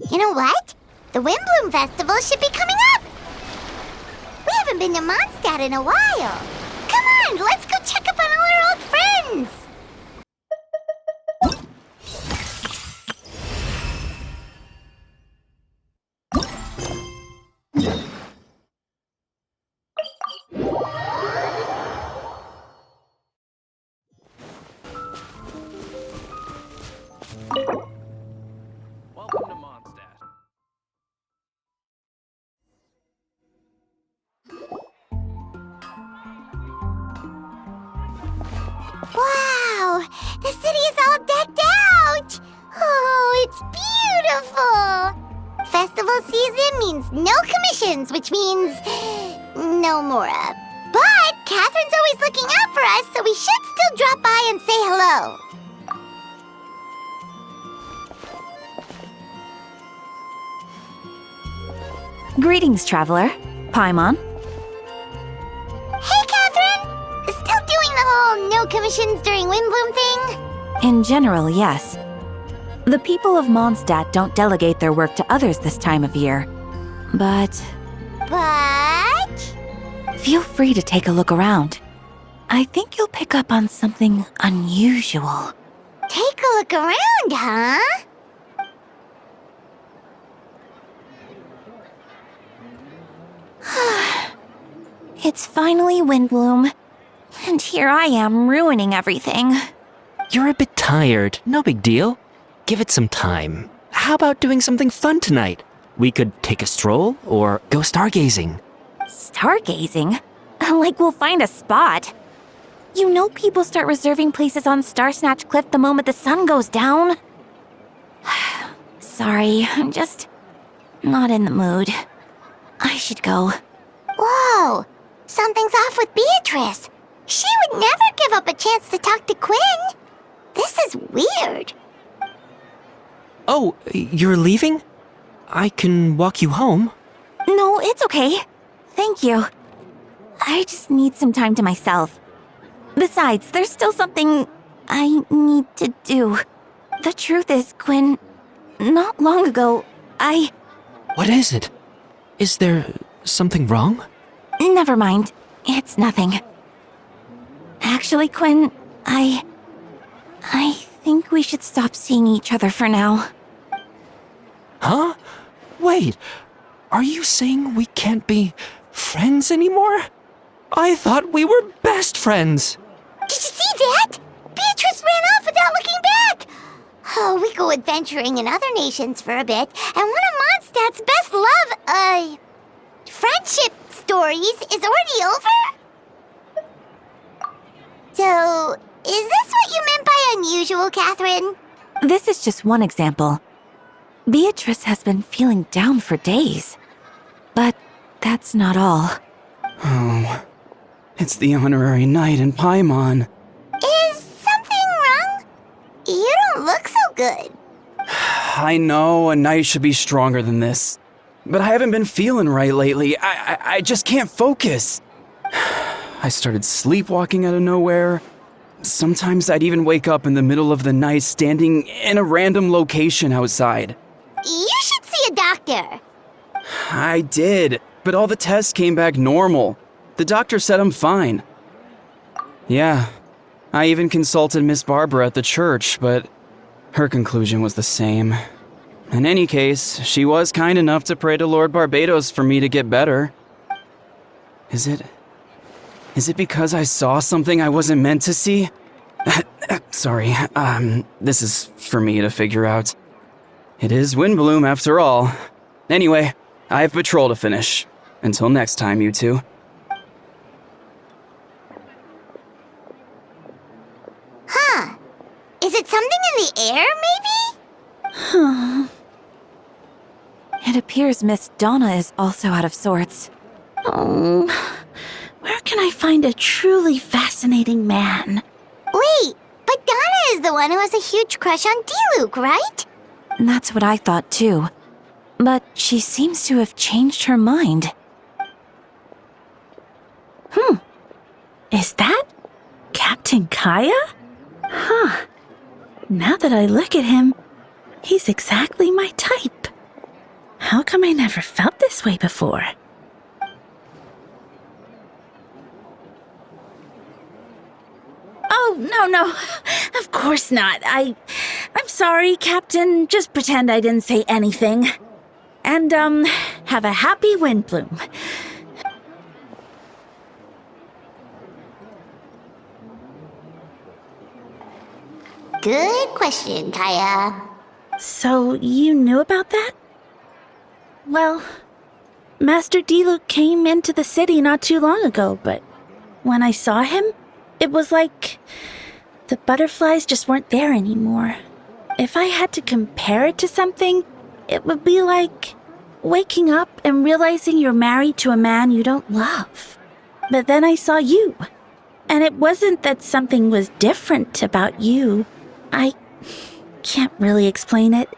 You know what? The Windbloom Festival should be coming up! We haven't been to Mondstadt in a while. Come on, let's go check up on all our old friends! Welcome to Mondstadt. Wow! The city is all decked out! Oh, it's beautiful! Festival season means no commissions, which means no Mora. But Catherine's always looking out for us, so we should still drop by and say hello. Greetings, traveler. Paimon. Hey, Catherine! Still doing the whole no commissions during Windbloom thing? In general, yes. The people of Mondstadt don't delegate their work to others this time of year. But feel free to take a look around. I think you'll pick up on something unusual. Take a look around, huh? It's finally Windbloom, and here I am ruining everything. You're a bit tired. No big deal. Give it some time. How about doing something fun tonight? We could take a stroll or go stargazing. Stargazing? Like we'll find a spot. You know people start reserving places on Starsnatch Cliff the moment the sun goes down. Sorry, I'm just not in the mood. I should go. Whoa! Something's off with Beatrice. She would never give up a chance to talk to Quinn. This is weird. Oh, you're leaving? I can walk you home. No, it's okay. Thank you. I just need some time to myself. Besides, there's still something I need to do. The truth is, Quinn, not long ago, What is it? Is there something wrong? Never mind. It's nothing. Actually, Quinn, I think we should stop seeing each other for now. Huh? Wait, are you saying we can't be friends anymore? I thought we were best friends. Did you see that? Beatrice ran off without looking back. Oh, we go adventuring in other nations for a bit, and one of Mondstadt's best friendship stories is already over? So, is this what you meant by unusual, Catherine? This is just one example. Beatrice has been feeling down for days. But that's not all. Oh, it's the honorary knight in Paimon. Is something wrong? You don't look so good. I know a knight should be stronger than this, but I haven't been feeling right lately. I just can't focus. I started sleepwalking out of nowhere. Sometimes I'd even wake up in the middle of the night standing in a random location outside. You should see a doctor. I did, but all the tests came back normal. The doctor said I'm fine. Yeah, I even consulted Miss Barbara at the church, but her conclusion was the same. In any case, she was kind enough to pray to Lord Barbados for me to get better. Is it because I saw something I wasn't meant to see? Sorry, this is for me to figure out. It is Windbloom after all. Anyway, I have patrol to finish. Until next time, you two. Huh. Is it something in the air, maybe? It appears Miss Donna is also out of sorts. Oh, where can I find a truly fascinating man? Wait, but Donna is the one who has a huge crush on Diluc, right? That's what I thought too. But she seems to have changed her mind. Is that Captain Kaya? Huh. Now that I look at him, he's exactly my type. How come I never felt this way before? Oh, no. Of course not. I'm sorry, Captain. Just pretend I didn't say anything. And, have a happy wind bloom. Good question, Kaya. So, you knew about that? Well, Master Diluc came into the city not too long ago, but when I saw him, it was like the butterflies just weren't there anymore. If I had to compare it to something, it would be like waking up and realizing you're married to a man you don't love. But then I saw you, and it wasn't that something was different about you. I can't really explain it.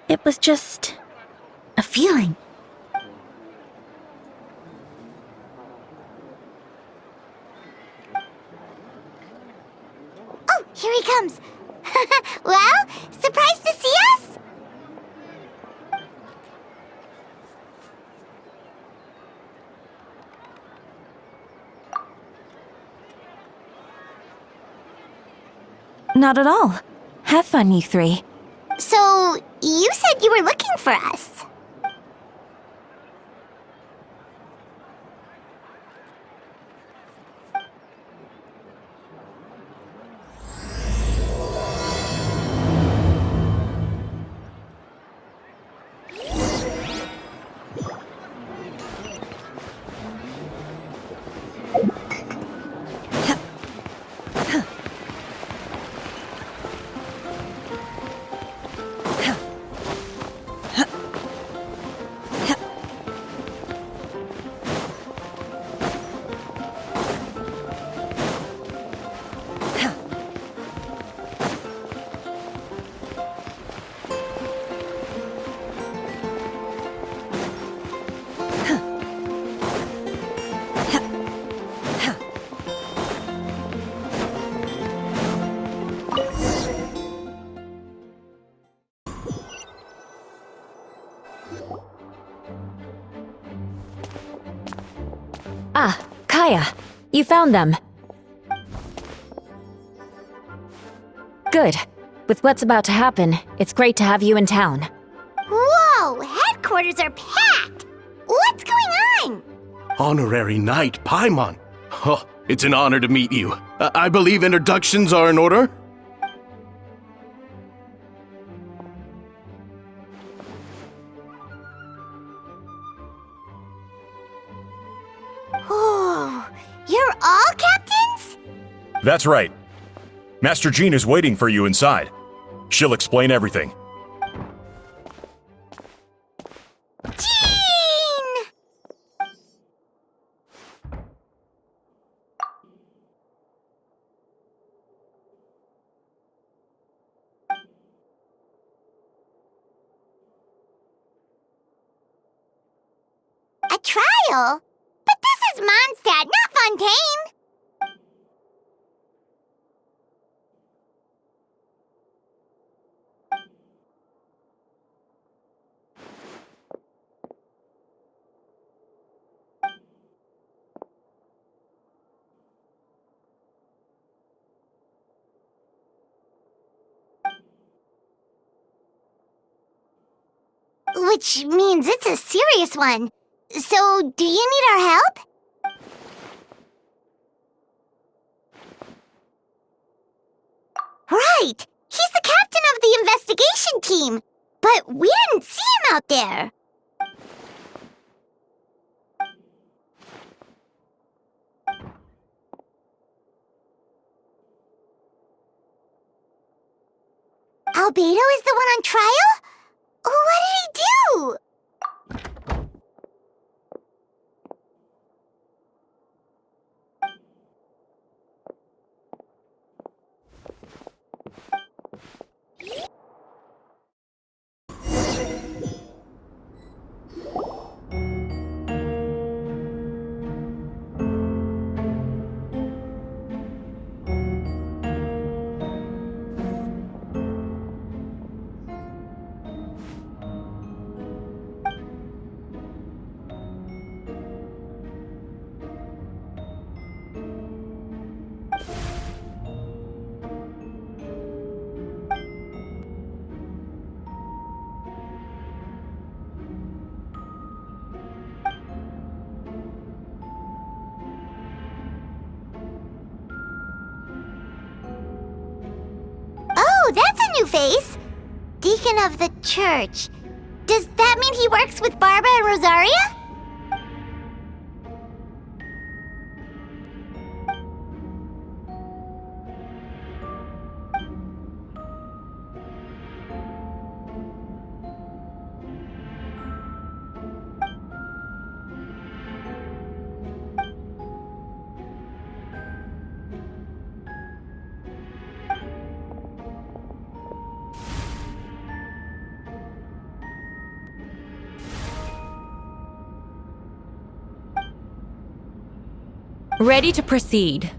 It was just a feeling. Oh, here he comes. Well, surprised to see us? Not at all. Have fun, you three. So, you said you were looking for us. Ah, Kaya, you found them. Good. With what's about to happen, it's great to have you in town. Whoa, headquarters are packed. What's going on? Honorary Knight Paimon. Oh, it's an honor to meet you. I believe introductions are in order? Oh, you're all captains? That's right. Master Jean is waiting for you inside. She'll explain everything. Jean! A trial? But this is Mondstadt, not Fontaine! Which means it's a serious one. So, do you need our help? Right! He's the captain of the investigation team! But we didn't see him out there! Albedo is the one on trial? What did he do? Oh, that's a new face! Deacon of the church. Does that mean he works with Barbara and Rosaria? Ready to proceed.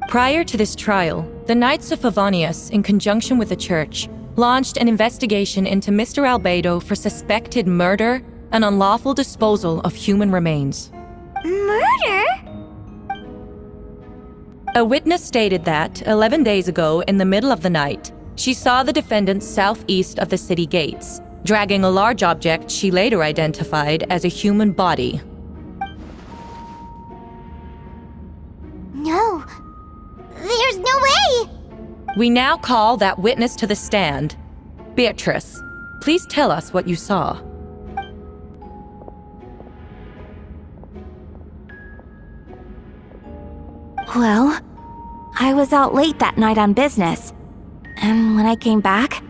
Prior to this trial, the Knights of Favonius, in conjunction with the Church, launched an investigation into Mr. Albedo for suspected murder and unlawful disposal of human remains. Murder? A witness stated that, 11 days ago, in the middle of the night, she saw the defendant southeast of the city gates, dragging a large object she later identified as a human body. No. There's no way! We now call that witness to the stand. Beatrice, please tell us what you saw. Well, I was out late that night on business. And when I came back,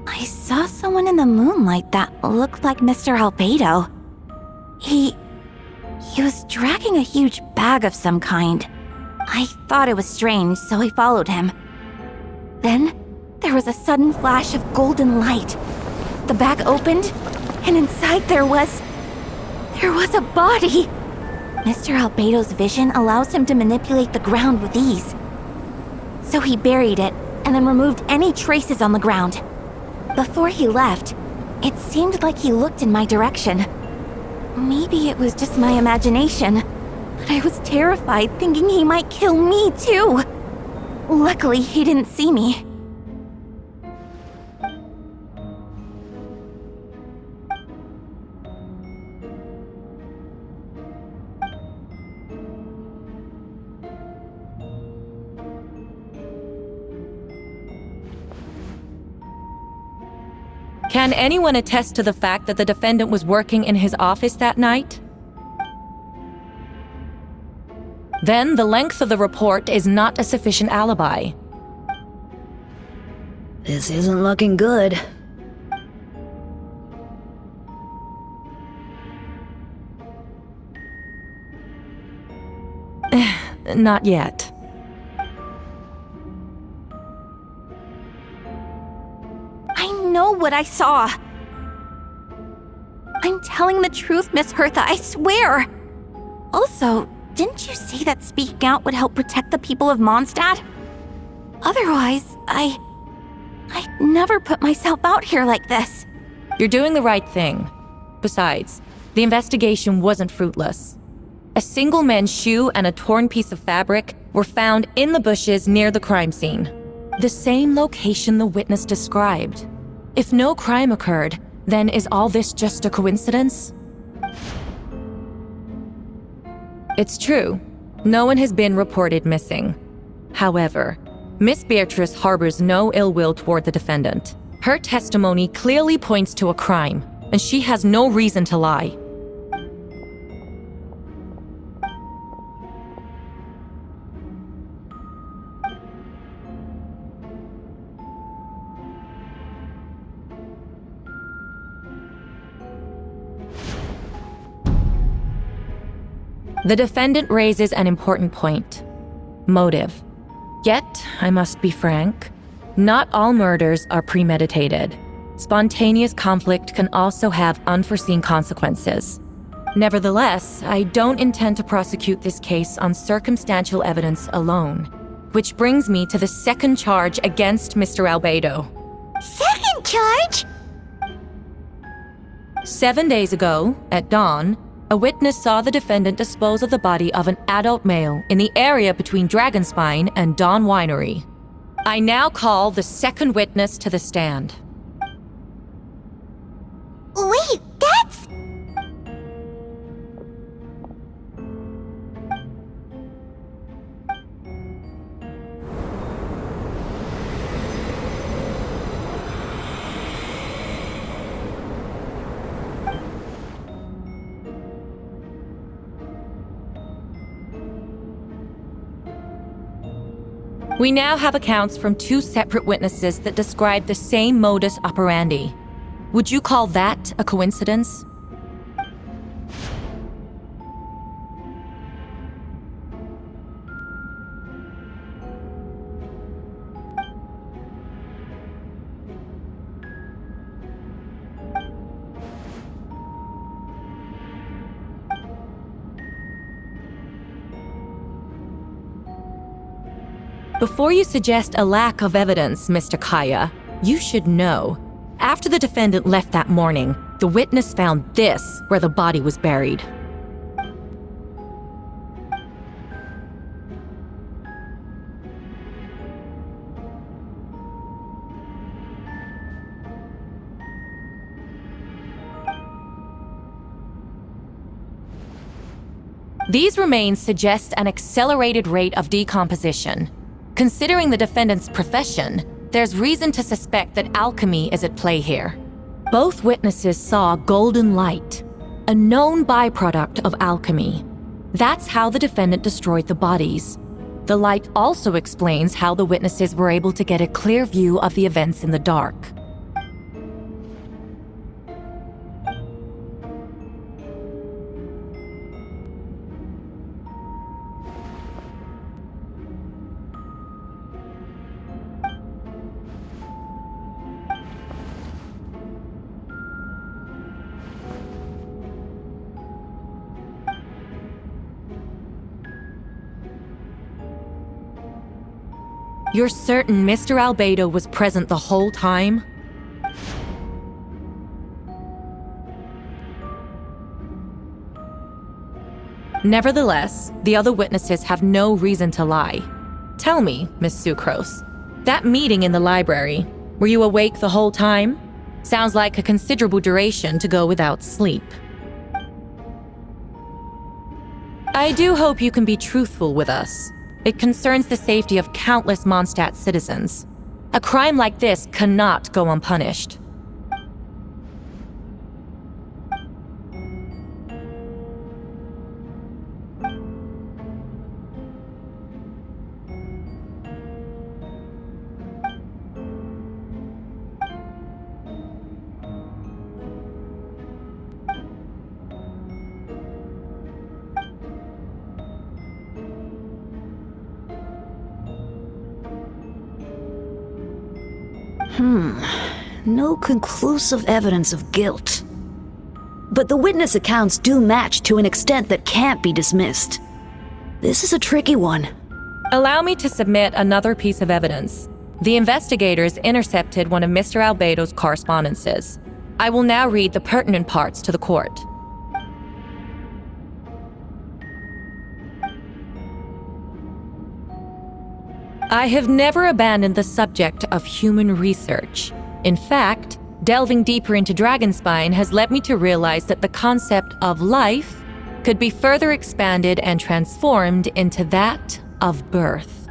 I saw someone in the moonlight that looked like Mr. Albedo. He was dragging a huge bag of some kind. I thought it was strange, so I followed him. Then, there was a sudden flash of golden light. The bag opened, and inside there was a body. Mr. Albedo's vision allows him to manipulate the ground with ease. So he buried it, and then removed any traces on the ground. Before he left, it seemed like he looked in my direction. Maybe it was just my imagination, but I was terrified thinking he might kill me too. Luckily, he didn't see me. Can anyone attest to the fact that the defendant was working in his office that night? Then the length of the report is not a sufficient alibi. This isn't looking good. Not yet. I know what I saw. I'm telling the truth, Miss Hertha, I swear. Also, didn't you say that speaking out would help protect the people of Mondstadt? Otherwise, I'd never put myself out here like this. You're doing the right thing. Besides, the investigation wasn't fruitless. A single man's shoe and a torn piece of fabric were found in the bushes near the crime scene. The same location the witness described. If no crime occurred, then is all this just a coincidence? It's true. No one has been reported missing. However, Miss Beatrice harbors no ill will toward the defendant. Her testimony clearly points to a crime, and she has no reason to lie. The defendant raises an important point. Motive. Yet, I must be frank, not all murders are premeditated. Spontaneous conflict can also have unforeseen consequences. Nevertheless, I don't intend to prosecute this case on circumstantial evidence alone. Which brings me to the second charge against Mr. Albedo. Second charge? 7 days ago, at dawn, a witness saw the defendant dispose of the body of an adult male in the area between Dragonspine and Dawn Winery. I now call the second witness to the stand. Wait, that's... We now have accounts from 2 separate witnesses that describe the same modus operandi. Would you call that a coincidence? Before you suggest a lack of evidence, Mr. Kaya, you should know. After the defendant left that morning, the witness found this where the body was buried. These remains suggest an accelerated rate of decomposition. Considering the defendant's profession, there's reason to suspect that alchemy is at play here. Both witnesses saw golden light, a known byproduct of alchemy. That's how the defendant destroyed the bodies. The light also explains how the witnesses were able to get a clear view of the events in the dark. You're certain Mr. Albedo was present the whole time? Nevertheless, the other witnesses have no reason to lie. Tell me, Miss Sucrose, that meeting in the library, were you awake the whole time? Sounds like a considerable duration to go without sleep. I do hope you can be truthful with us. It concerns the safety of countless Mondstadt citizens. A crime like this cannot go unpunished. No conclusive evidence of guilt. But the witness accounts do match to an extent that can't be dismissed. This is a tricky one. Allow me to submit another piece of evidence. The investigators intercepted one of Mr. Albedo's correspondences. I will now read the pertinent parts to the court. I have never abandoned the subject of human research. In fact, delving deeper into Dragonspine has led me to realize that the concept of life could be further expanded and transformed into that of birth.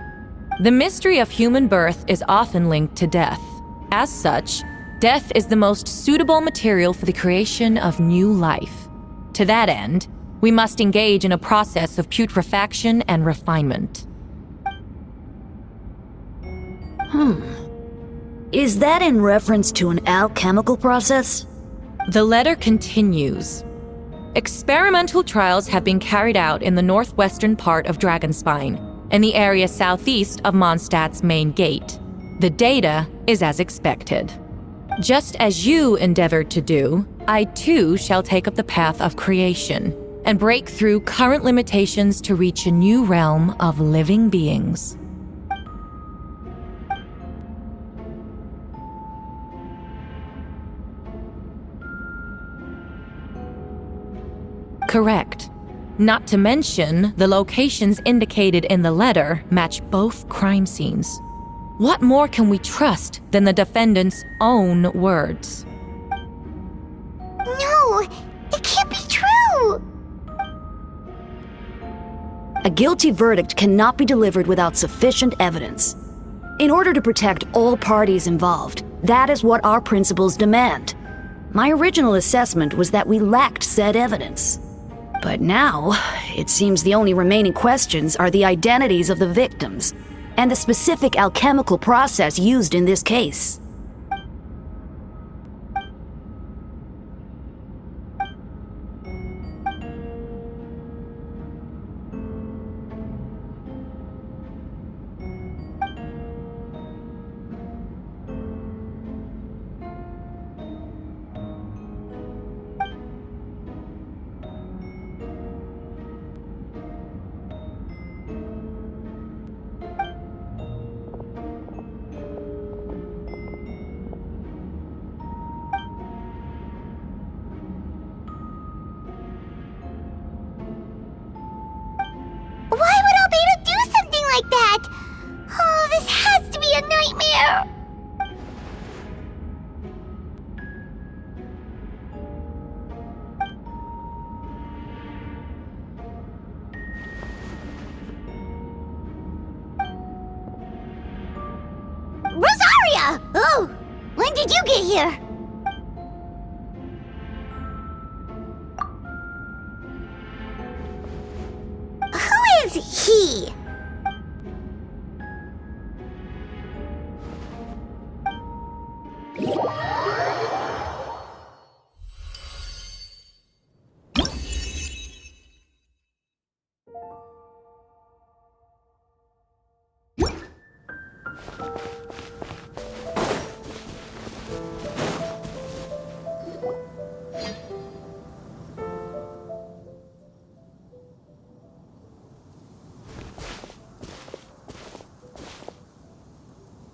The mystery of human birth is often linked to death. As such, death is the most suitable material for the creation of new life. To that end, we must engage in a process of putrefaction and refinement. Is that in reference to an alchemical process? The letter continues. Experimental trials have been carried out in the northwestern part of Dragonspine, and the area southeast of Mondstadt's main gate. The data is as expected. Just as you endeavored to do, I too shall take up the path of creation, and break through current limitations to reach a new realm of living beings. Correct. Not to mention, the locations indicated in the letter match both crime scenes. What more can we trust than the defendant's own words? No, it can't be true! A guilty verdict cannot be delivered without sufficient evidence. In order to protect all parties involved, that is what our principles demand. My original assessment was that we lacked said evidence. But now, it seems the only remaining questions are the identities of the victims. and the specific alchemical process used in this case. Why would Albedo do something like that? Oh, this has to be a nightmare. Rosaria! Oh, when did you get here? Who is he?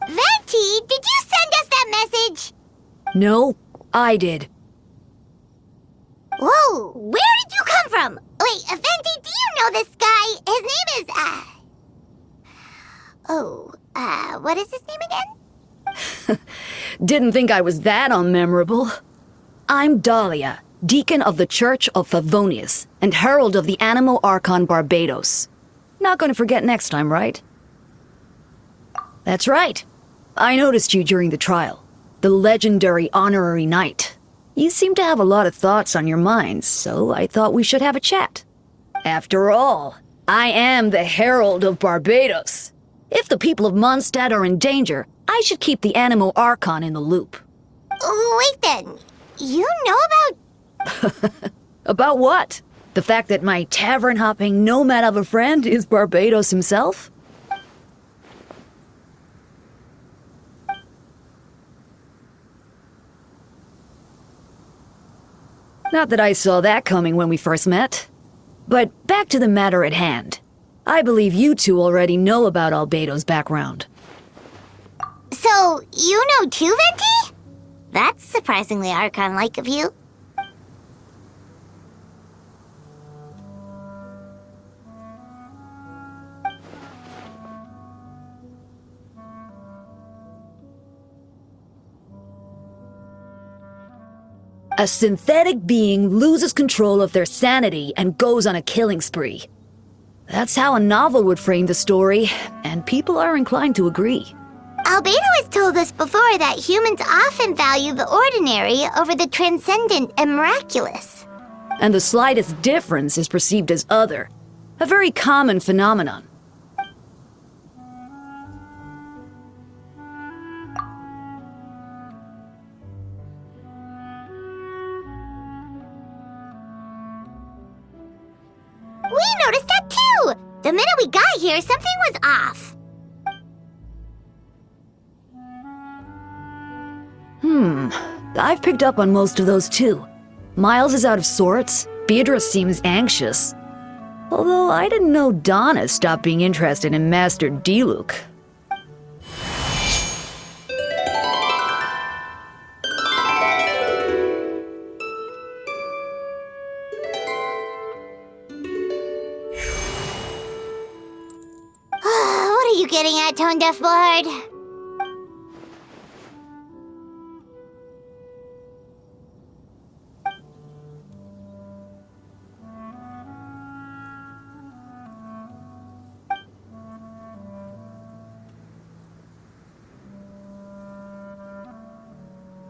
Venti, did you send us that message? No, I did. Whoa, where did you come from? Wait, Venti, do you know this guy? His name is, what is his name again? Didn't think I was that unmemorable. I'm Dahlia, Deacon of the Church of Favonius, and Herald of the Animo Archon Barbados. Not gonna forget next time, right? That's right. I noticed you during the trial. The legendary honorary knight. You seem to have a lot of thoughts on your mind, so I thought we should have a chat. After all, I am the Herald of Barbados. If the people of Mondstadt are in danger, I should keep the Animo Archon in the loop. Wait then, you know about... About what? The fact that my tavern-hopping nomad of a friend is Barbados himself? Not that I saw that coming when we first met. But back to the matter at hand. I believe you two already know about Albedo's background. So, you know too, Venti? That's surprisingly Archon-like of you. A synthetic being loses control of their sanity and goes on a killing spree. That's how a novel would frame the story, and people are inclined to agree. Albedo has told us before that humans often value the ordinary over the transcendent and miraculous. And the slightest difference is perceived as other. A very common phenomenon. We noticed that too! The minute we got here, something was off. I've picked up on most of those too. Miles is out of sorts, Beatrice seems anxious. Although I didn't know Donna stopped being interested in Master Diluc. What are you getting at, Tone Deaf Bard?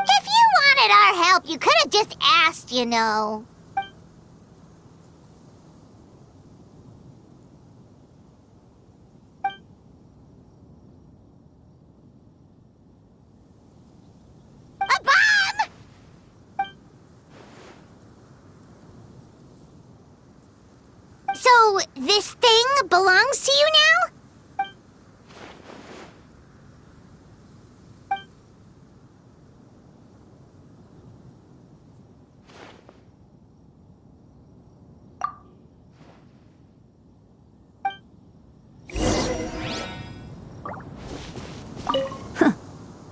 If you wanted our help, you could have just asked, you know. So, this thing belongs to you now?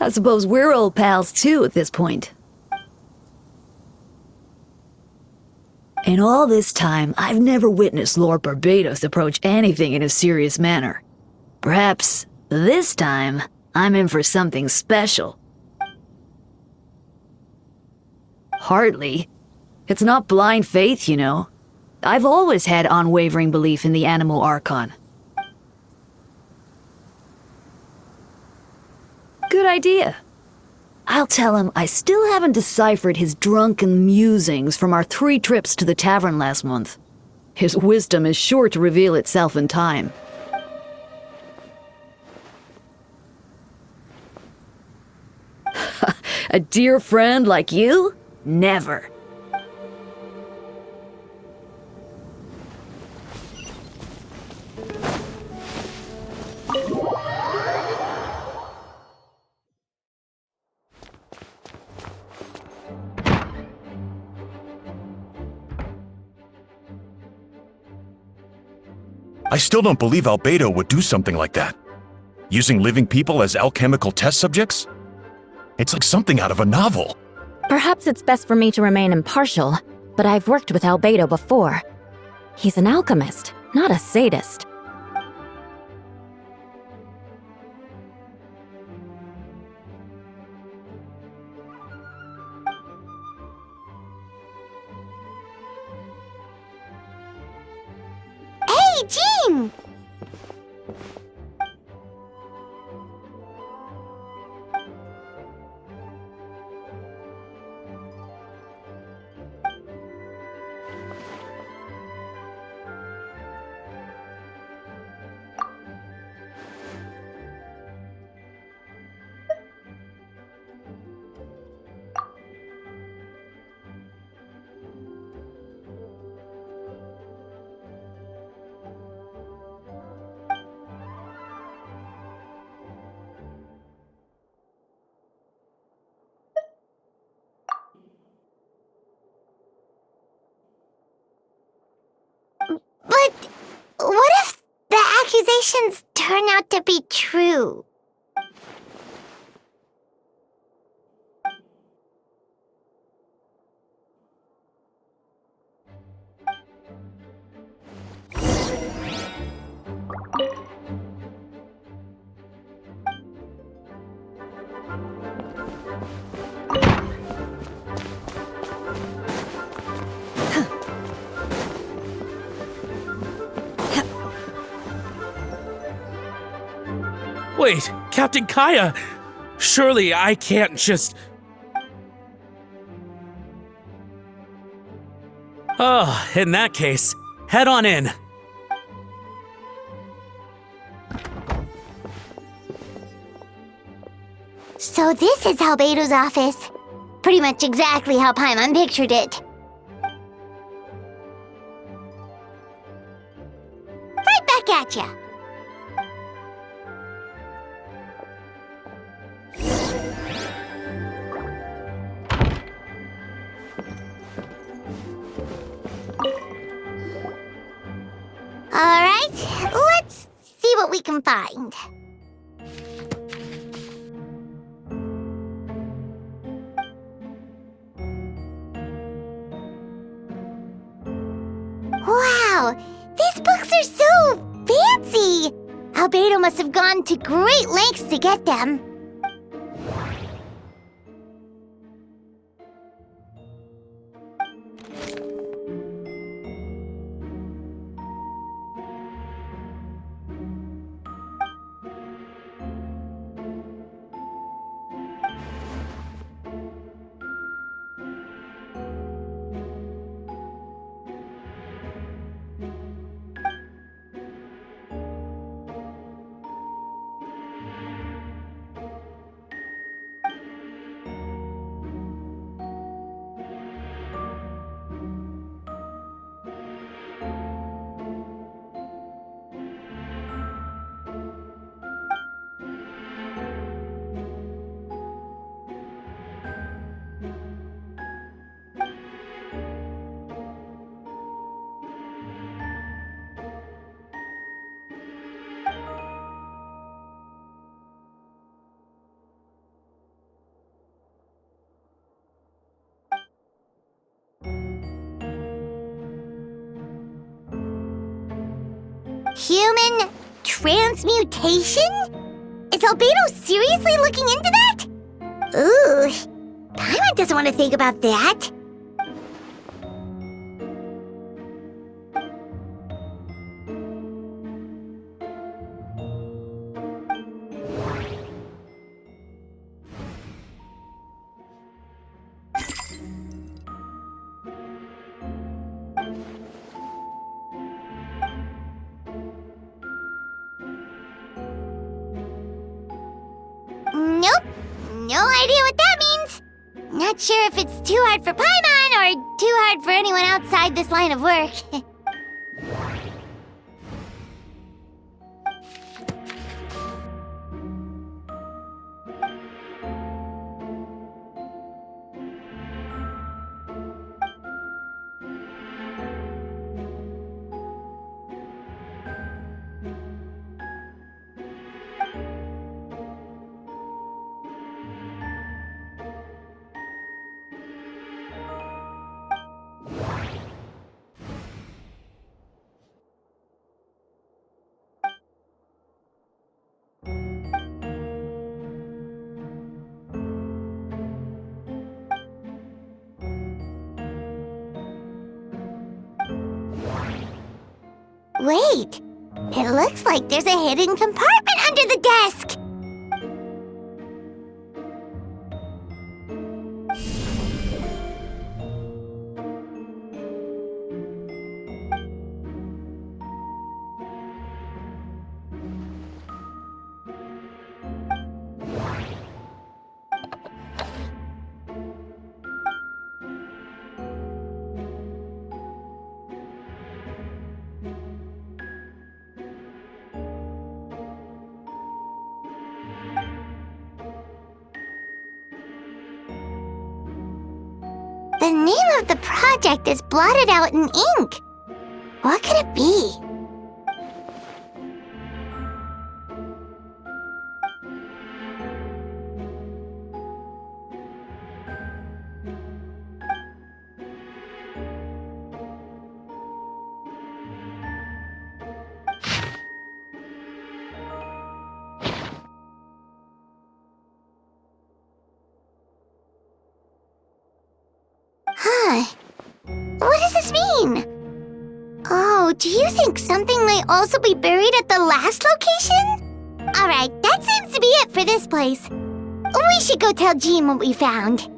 I suppose we're old pals too at this point. In all this time, I've never witnessed Lord Barbados approach anything in a serious manner. Perhaps this time, I'm in for something special. Hardly. It's not blind faith, you know. I've always had unwavering belief in the animal Archon. Good idea. I'll tell him I still haven't deciphered his drunken musings from our 3 trips to the tavern last month. His wisdom is sure to reveal itself in time. A dear friend like you? Never. I still don't believe Albedo would do something like that. Using living people as alchemical test subjects? It's like something out of a novel. Perhaps it's best for me to remain impartial, but I've worked with Albedo before. He's an alchemist, not a sadist. Hey, Jean! But what if the accusations turn out to be true? Wait, Captain Kaya! Surely I can't just... Oh, in that case, head on in. So this is Albedo's office. Pretty much exactly how Paimon pictured it. Right back at ya. Alright, let's see what we can find. Wow, these books are so fancy! Albedo must have gone to great lengths to get them. Human transmutation? Is Albedo seriously looking into that? Ooh, Paimon doesn't want to think about that. Nope, no idea what that means. Not sure if it's too hard for Paimon or too hard for anyone outside this line of work. Wait, it looks like there's a hidden compartment under the desk. The name of the project is blotted out in ink. What could it be? Huh. What does this mean? Oh, do you think something might also be buried at the last location? Alright, that seems to be it for this place. We should go tell Jean what we found.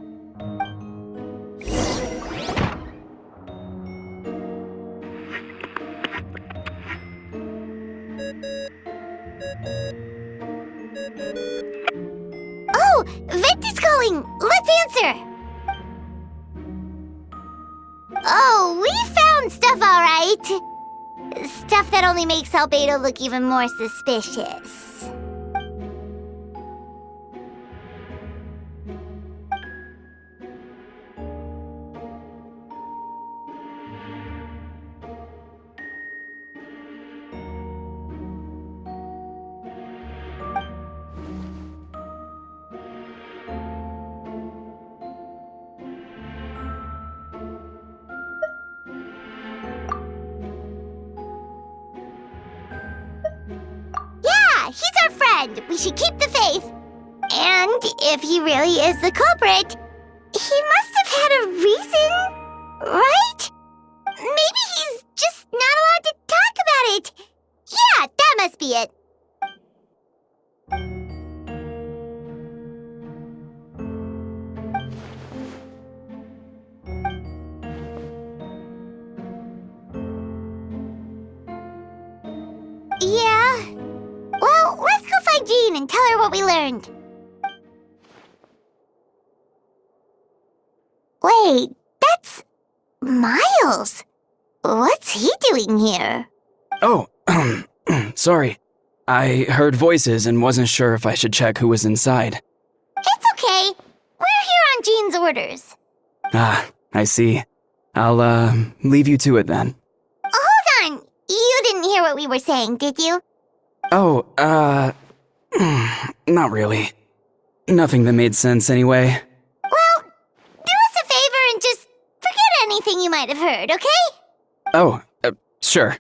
Oh, Vector's calling! Let's answer! Oh, we found stuff, all right. Stuff that only makes Albedo look even more suspicious. He's our friend. We should keep the faith. And if he really is the culprit, he must have had a reason, right? Maybe he's just not allowed to talk about it. Yeah, that must be it. Yeah. Well, let's go find Jean and tell her what we learned. Wait, that's Miles. What's he doing here? Oh, sorry. I heard voices and wasn't sure if I should check who was inside. It's okay. We're here on Jean's orders. Ah, I see. I'll, leave you to it then. Hold on. You didn't hear what we were saying, did you? Oh, not really. Nothing that made sense anyway. Well, do us a favor and just forget anything you might have heard, okay? Oh, sure.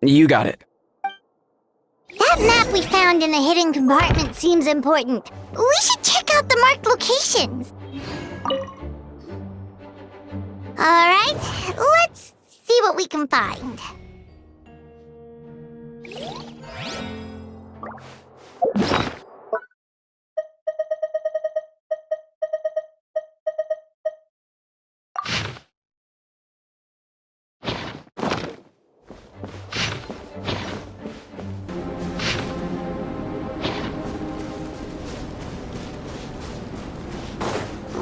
You got it. That map we found in the hidden compartment seems important. We should check out the marked locations. Alright, let's see what we can find.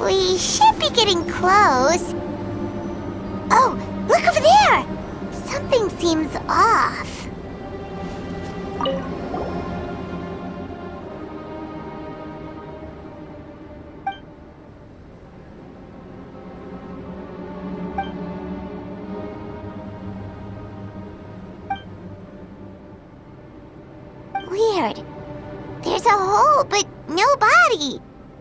We should be getting close. Oh, look over there! Something seems off. Weird. There's a hole, but no body.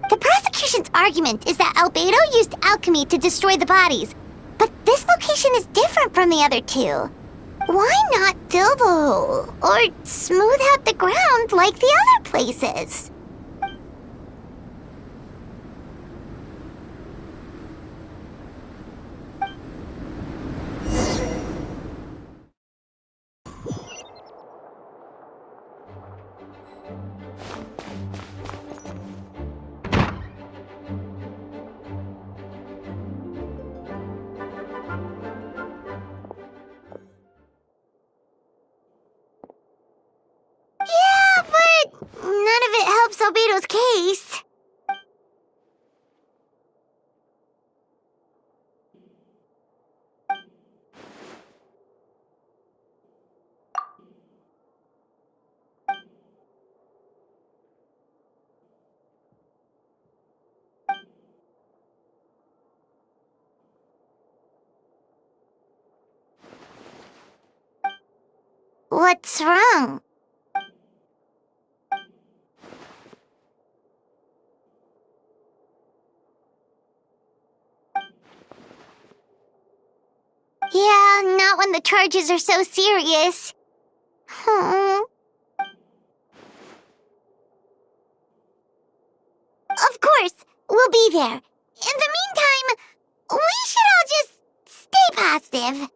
The prosecution's argument is that Albedo used alchemy to destroy the bodies, but this location is different from the other two. Why not fill the hole, or smooth out the ground like the other places? Yeah, but none of it helps Albedo's case. What's wrong? Yeah, not when the charges are so serious. Of course, we'll be there. In the meantime, we should all just stay positive.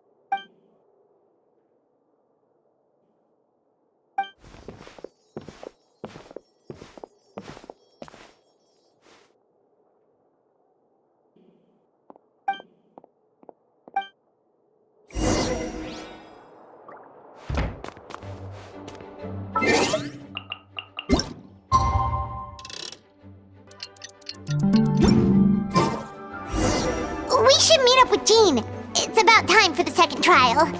We should meet up with Jean. It's about time for the second trial.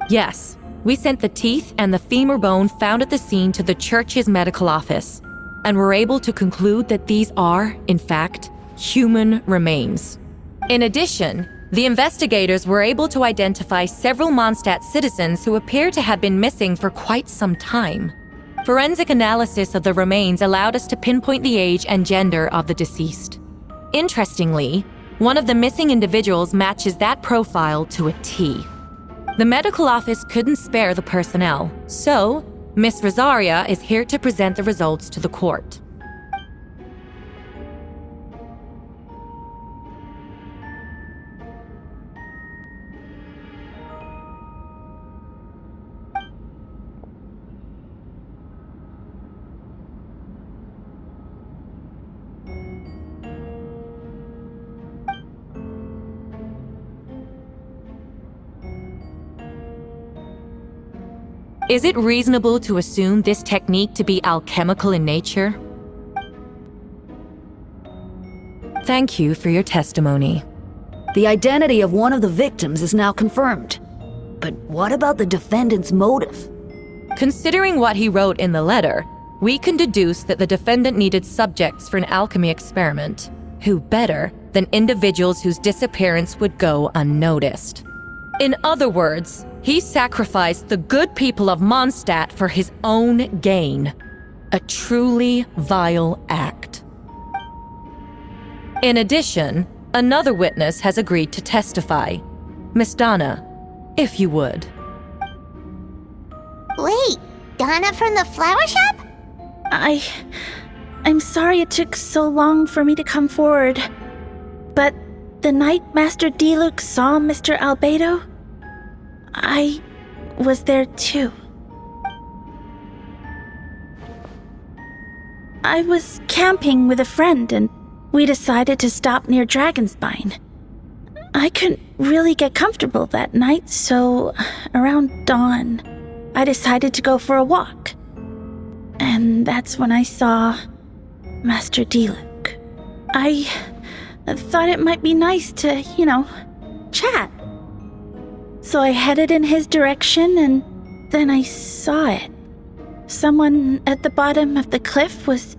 Yes, we sent the teeth and the femur bone found at the scene to the church's medical office, and were able to conclude that these are, in fact, human remains. In addition, the investigators were able to identify several Mondstadt citizens who appear to have been missing for quite some time. Forensic analysis of the remains allowed us to pinpoint the age and gender of the deceased. Interestingly, one of the missing individuals matches that profile to a T. The medical office couldn't spare the personnel, so Miss Rosaria is here to present the results to the court. Is it reasonable to assume this technique to be alchemical in nature? Thank you for your testimony. The identity of one of the victims is now confirmed. But what about the defendant's motive? Considering what he wrote in the letter, we can deduce that the defendant needed subjects for an alchemy experiment. Who better than individuals whose disappearance would go unnoticed? In other words, he sacrificed the good people of Mondstadt for his own gain. A truly vile act. In addition, another witness has agreed to testify. Miss Donna, if you would. Wait, Donna from the flower shop? I'm sorry it took so long for me to come forward. But the night Master Diluc saw Mr. Albedo, I was there too. I was camping with a friend and we decided to stop near Dragonspine. I couldn't really get comfortable that night, so around dawn, I decided to go for a walk. And that's when I saw Master Diluc. I thought it might be nice to, chat. So I headed in his direction and then I saw it. Someone at the bottom of the cliff was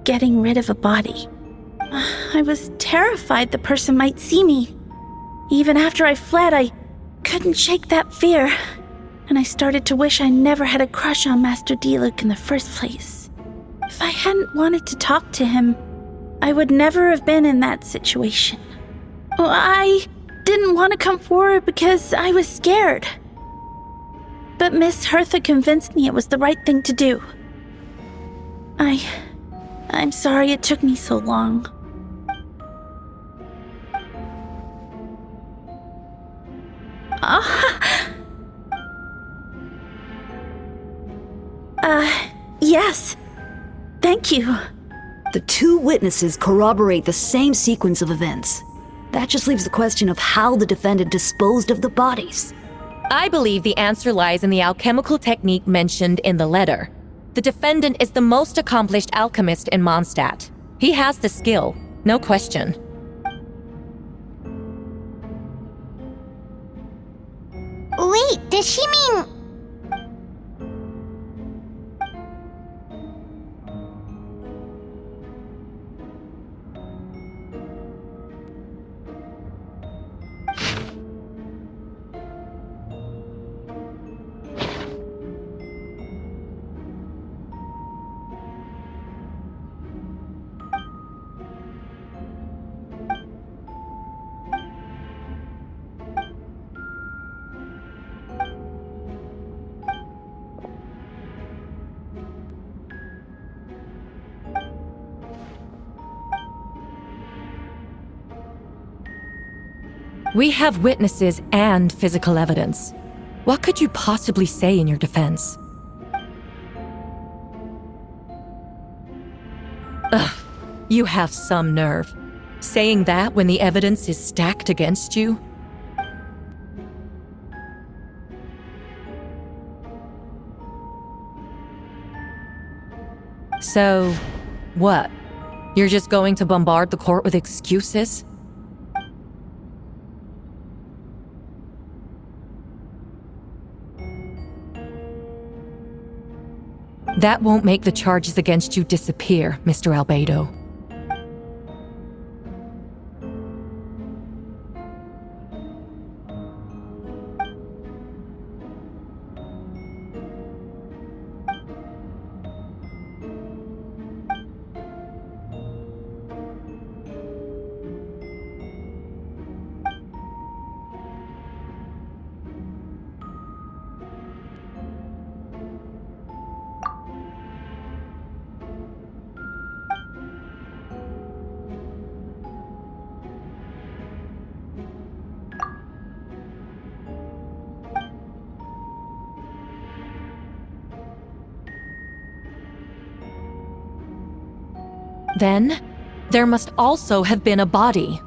getting rid of a body. I was terrified the person might see me. Even after I fled, I couldn't shake that fear. And I started to wish I never had a crush on Master Diluc in the first place. If I hadn't wanted to talk to him, I would never have been in that situation. I didn't want to come forward because I was scared. But Miss Hertha convinced me it was the right thing to do. I'm sorry it took me so long. Yes. Thank you. The two witnesses corroborate the same sequence of events. That just leaves the question of how the defendant disposed of the bodies. I believe the answer lies in the alchemical technique mentioned in the letter. The defendant is the most accomplished alchemist in Mondstadt. He has the skill, no question. Wait, does she mean... We have witnesses and physical evidence. What could you possibly say in your defense? Ugh, you have some nerve. Saying that when the evidence is stacked against you? So, what? You're just going to bombard the court with excuses? That won't make the charges against you disappear, Mr. Albedo. Then, there must also have been a body.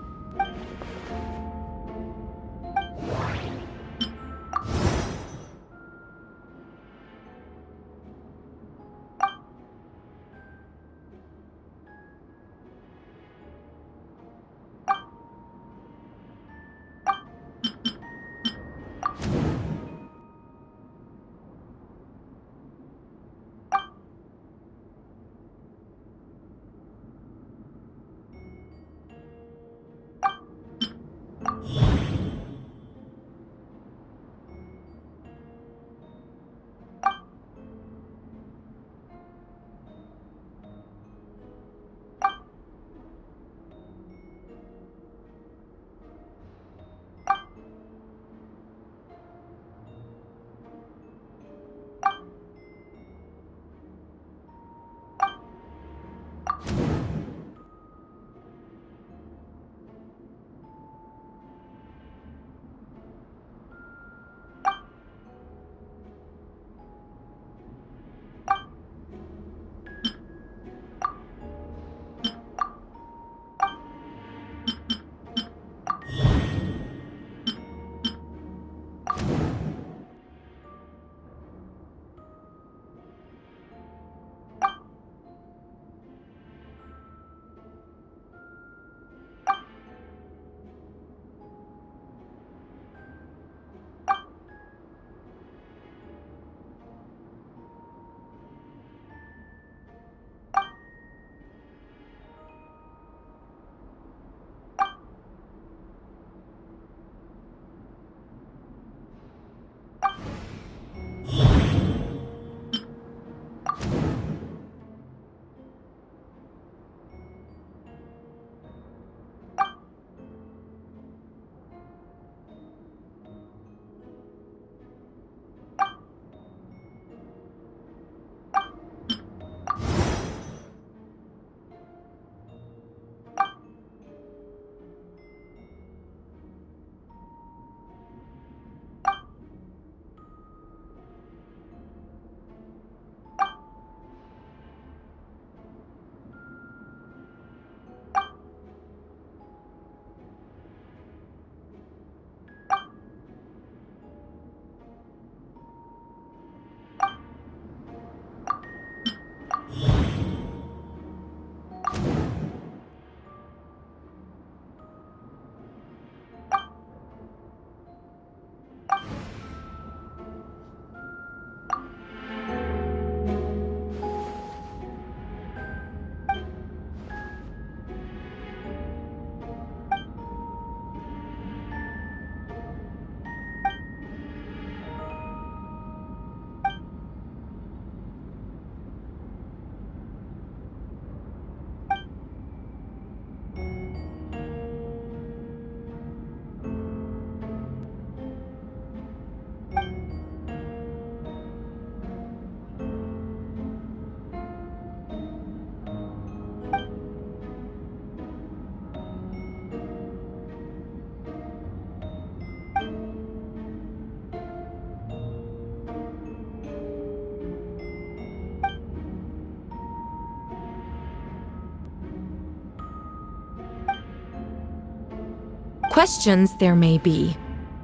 Questions there may be,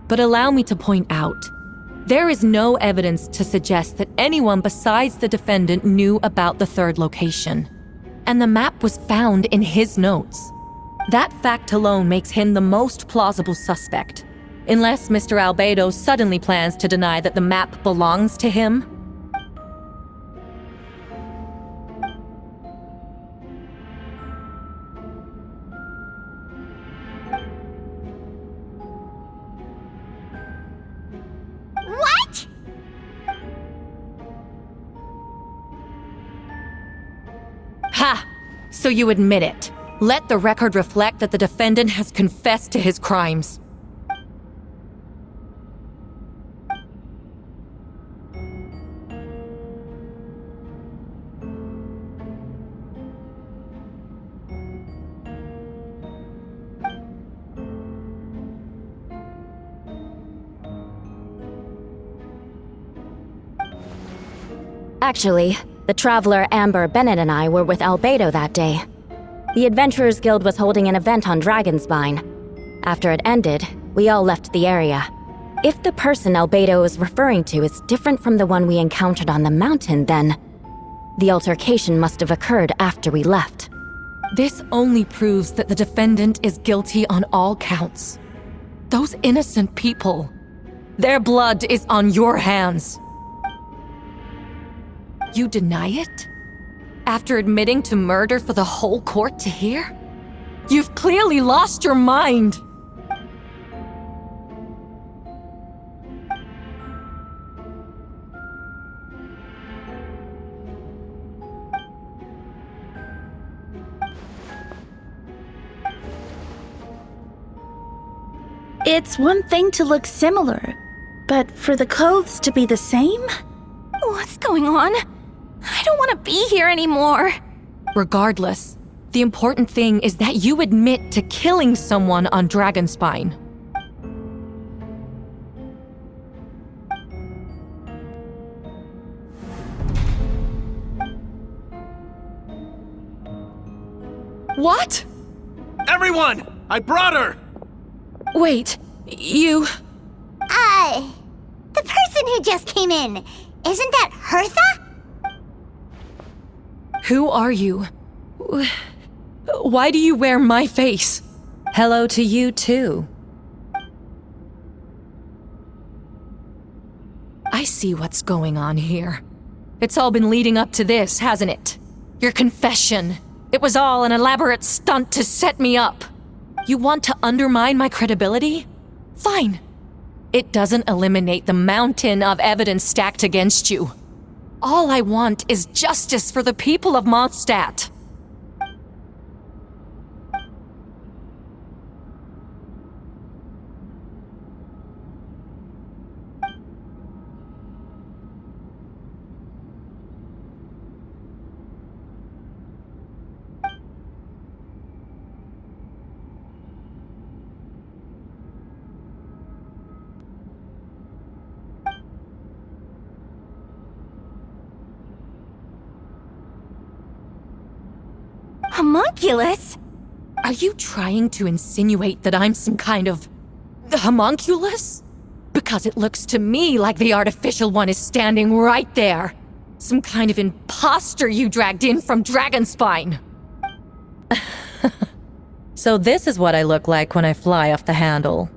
but allow me to point out, there is no evidence to suggest that anyone besides the defendant knew about the third location. And the map was found in his notes. That fact alone makes him the most plausible suspect. Unless Mr. Albedo suddenly plans to deny that the map belongs to him. What? Ha! So you admit it. Let the record reflect that the defendant has confessed to his crimes. Actually, the traveler Amber Bennett and I were with Albedo that day. The Adventurers Guild was holding an event on Dragonspine. After it ended, we all left the area. If the person Albedo is referring to is different from the one we encountered on the mountain, then the altercation must have occurred after we left. This only proves that the defendant is guilty on all counts. Those innocent people, their blood is on your hands. You deny it? After admitting to murder for the whole court to hear? You've clearly lost your mind! It's one thing to look similar, but for the clothes to be the same? What's going on? I don't want to be here anymore. Regardless, the important thing is that you admit to killing someone on Dragonspine. What? Everyone! I brought her! Wait, you... The person who just came in, isn't that Hertha? Who are you? Why do you wear my face? Hello to you too. I see what's going on here. It's all been leading up to this, hasn't it? Your confession. It was all an elaborate stunt to set me up. You want to undermine my credibility? Fine. It doesn't eliminate the mountain of evidence stacked against you. All I want is justice for the people of Mondstadt. Homunculus? Are you trying to insinuate that I'm some kind of... homunculus? Because it looks to me like the artificial one is standing right there. Some kind of imposter you dragged in from Dragonspine. So this is what I look like when I fly off the handle.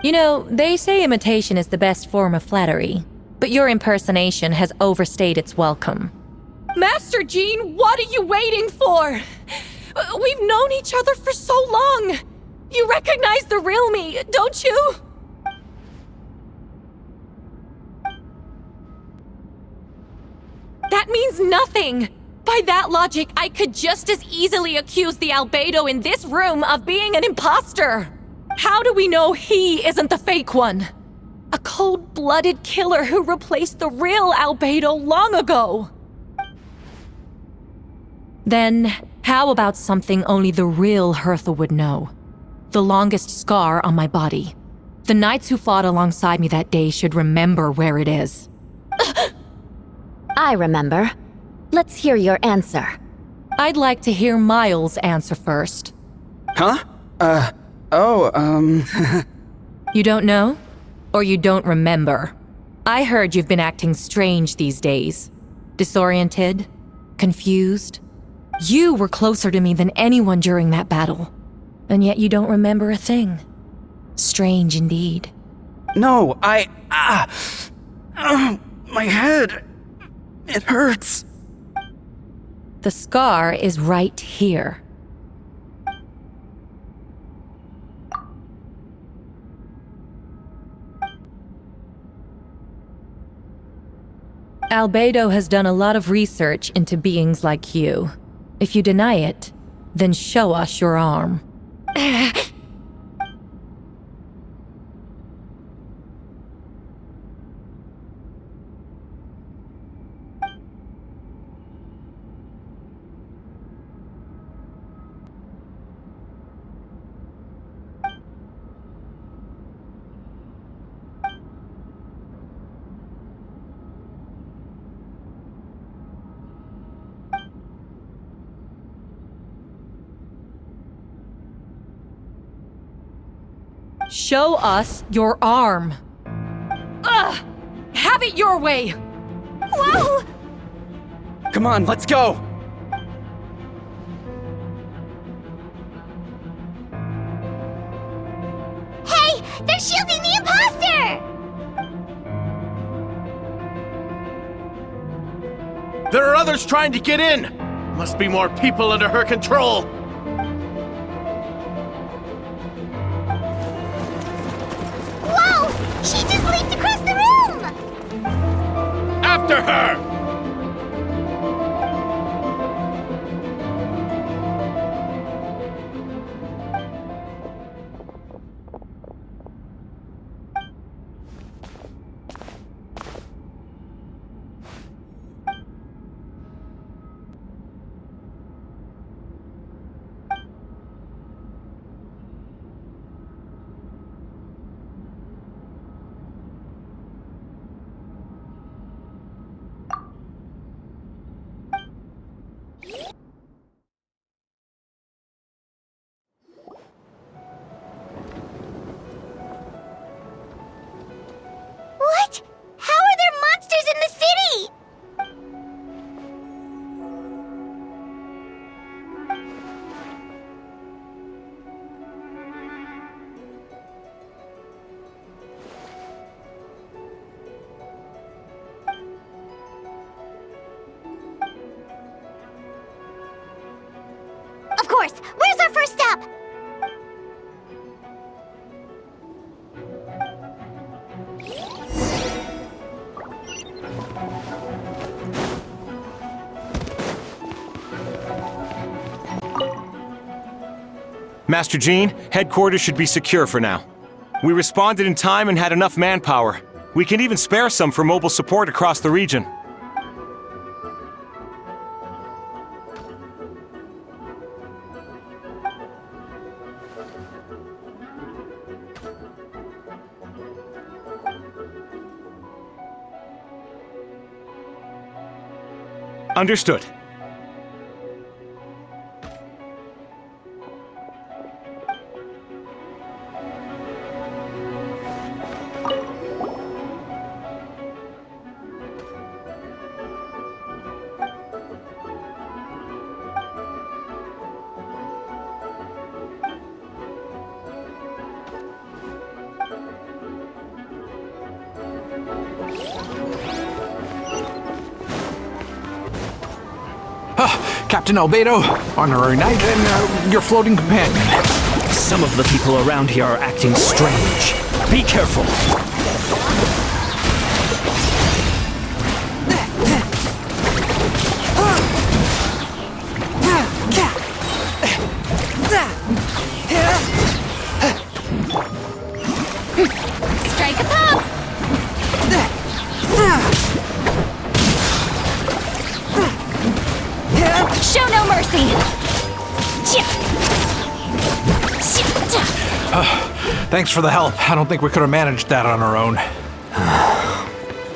You know, they say imitation is the best form of flattery, but your impersonation has overstayed its welcome. Master Jean, what are you waiting for? We've known each other for so long. You recognize the real me, don't you? That means nothing. By that logic, I could just as easily accuse the Albedo in this room of being an imposter. How do we know he isn't the fake one? A cold-blooded killer who replaced the real Albedo long ago. Then, how about something only the real Hertha would know? The longest scar on my body. The knights who fought alongside me that day should remember where it is. I remember. Let's hear your answer. I'd like to hear Miles' answer first. Huh? You don't know? Or you don't remember? I heard you've been acting strange these days. Disoriented? Confused? You were closer to me than anyone during that battle. And yet you don't remember a thing. Strange indeed. No, my head. It hurts. The scar is right here. Albedo has done a lot of research into beings like you. If you deny it, then show us your arm. Show us your arm. Ugh! Have it your way! Whoa! Come on, let's go! Hey! They're shielding the imposter! There are others trying to get in! Must be more people under her control! She just leaped across the room! After her! What? How are there monsters in the city? Of course! Where's our first step? Master Jean, headquarters should be secure for now. We responded in time and had enough manpower. We can even spare some for mobile support across the region. Understood. Captain Albedo, honorary knight, and your floating companion. Some of the people around here are acting strange. Be careful. Strike a pop! Show no mercy! Thanks for the help. I don't think we could have managed that on our own.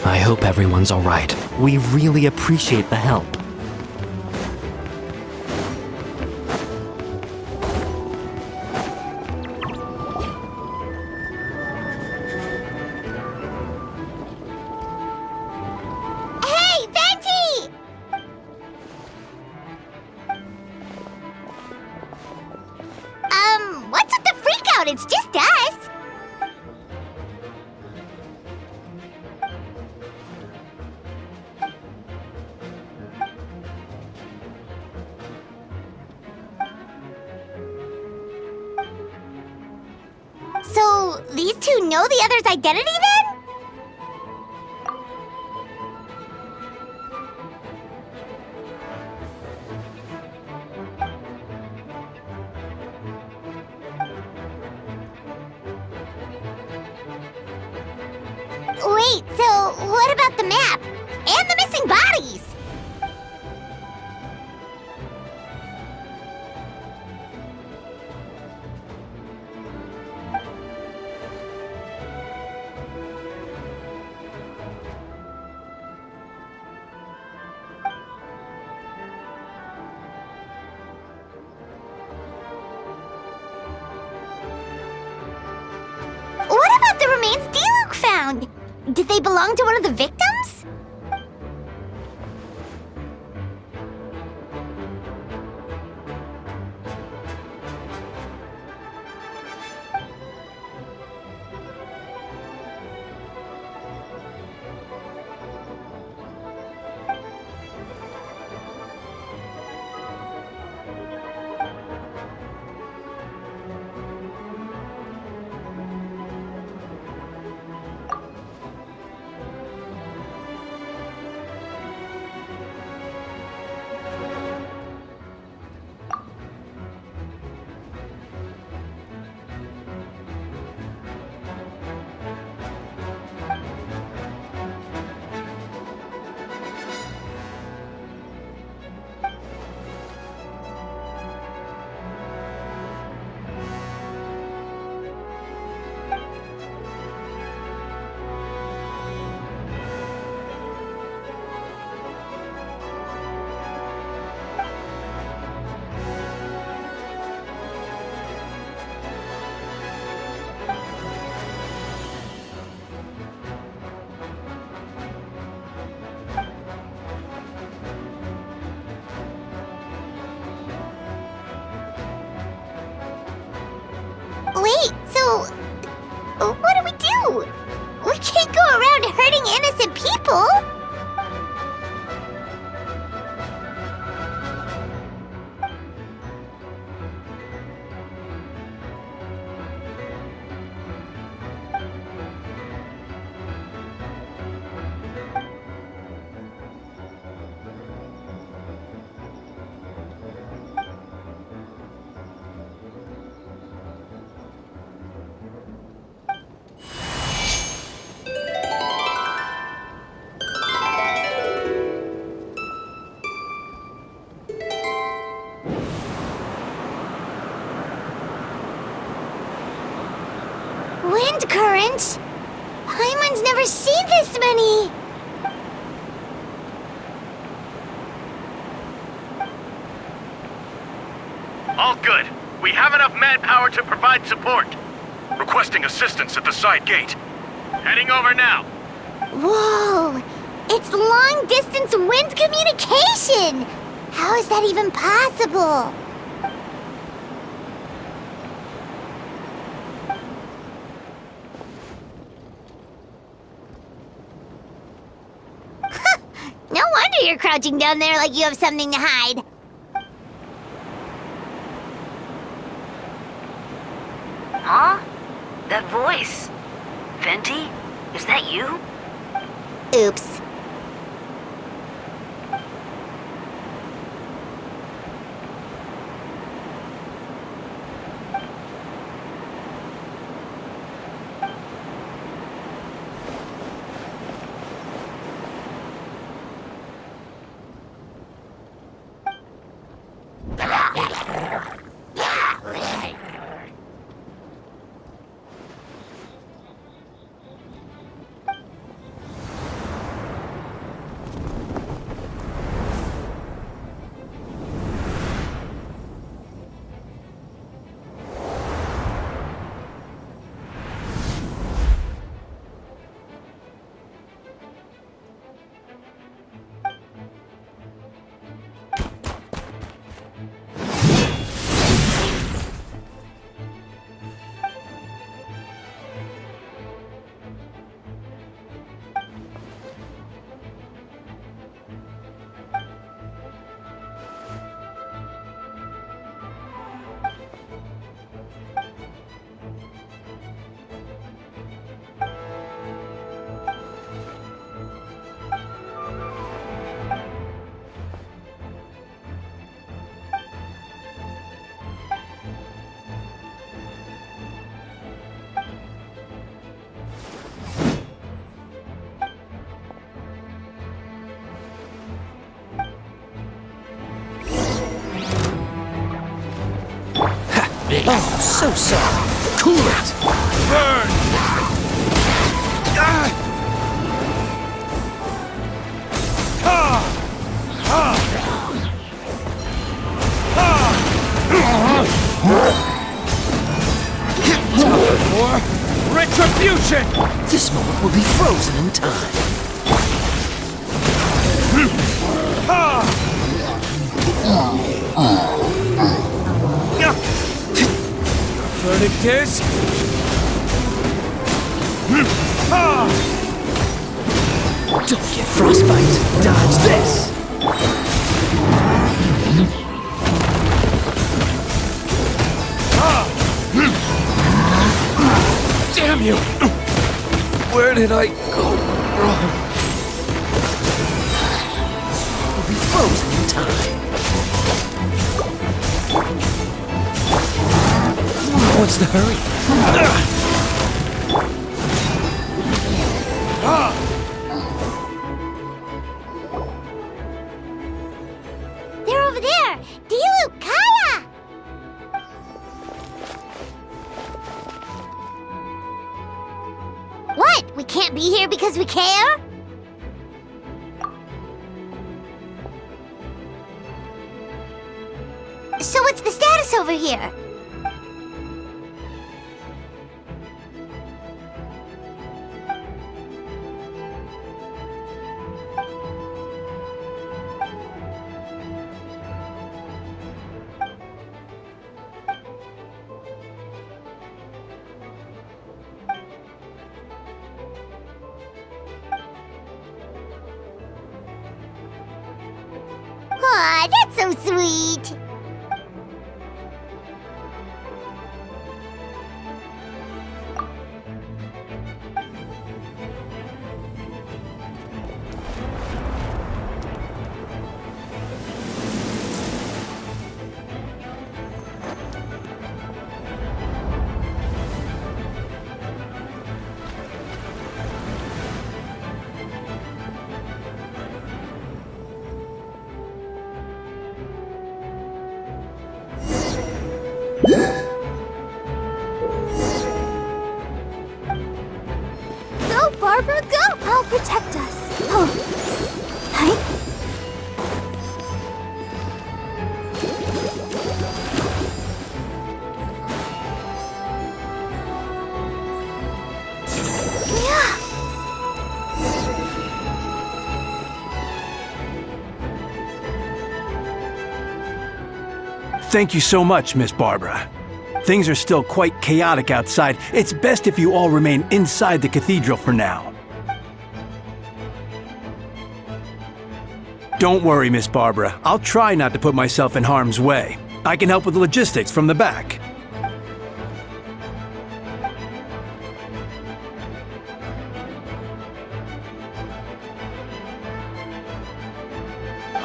I hope everyone's all right. We really appreciate the help. these two know the other's identity then? Wait, so what about the map? And the missing bodies? What about the remains Diluc found? Did they belong to one of the victims? Wait, so what do we do? We can't go around hurting innocent people! Wind currents? Paimon's never seen this many! All good. We have enough manpower to provide support. Requesting assistance at the side gate. Heading over now. Whoa! It's long-distance wind communication! How is that even possible? No wonder you're crouching down there like you have something to hide. Huh? That voice. Venti? Is that you? Oops. Oh, so sorry. Cool it. Burn! For retribution! This moment will be frozen in time. Verdict is... Don't get frostbite. Dodge this. Damn you! Where did I go wrong? We'll be frozen in time. What's the hurry? They're over there! Diluc, Kaya! What? We can't be here because we care? So what's the status over here? Aw, that's so sweet! Go, Barbara, go! I'll protect us. Oh. Hi. Thank you so much, Miss Barbara. Things are still quite chaotic outside. It's best if you all remain inside the cathedral for now. Don't worry, Miss Barbara. I'll try not to put myself in harm's way. I can help with the logistics from the back.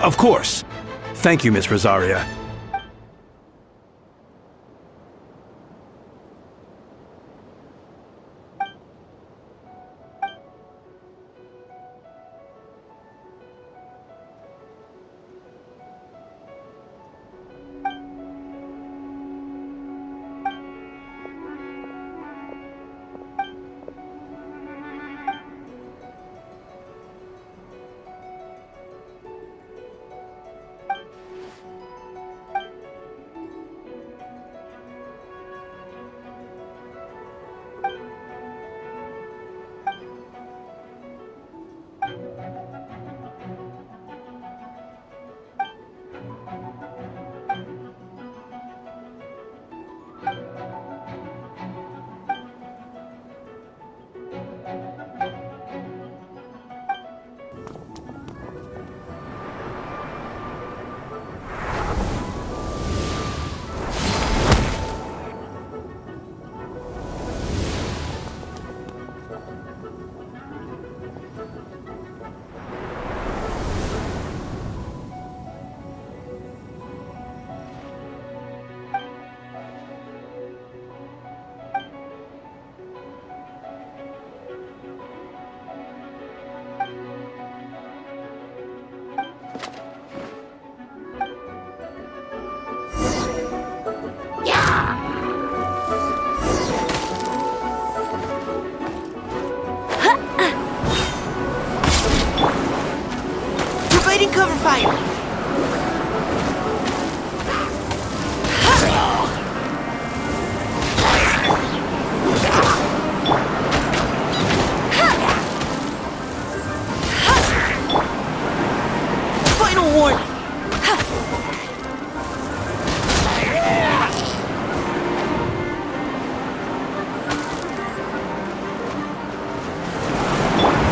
Of course. Thank you, Miss Rosaria. fire! Final warning!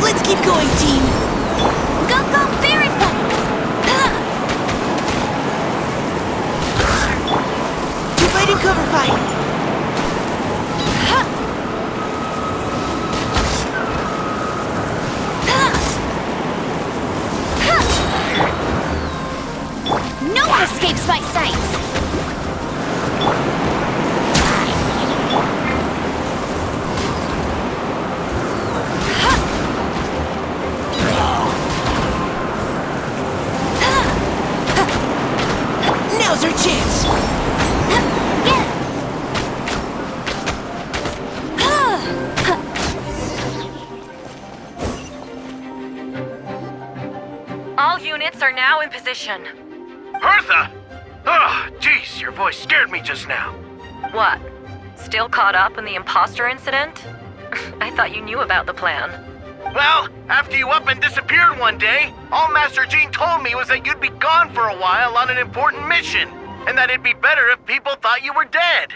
Let's keep going, team! Go, go, Barret! Divided cover fire! No one escapes my sights! Now's our chance! All units are now in position. Hertha! Oh, jeez, your voice scared me just now. What? Still caught up in the imposter incident? I thought you knew about the plan. Well, after you up and disappeared one day, all Master Jean told me was that you'd be gone for a while on an important mission, and that it'd be better if people thought you were dead.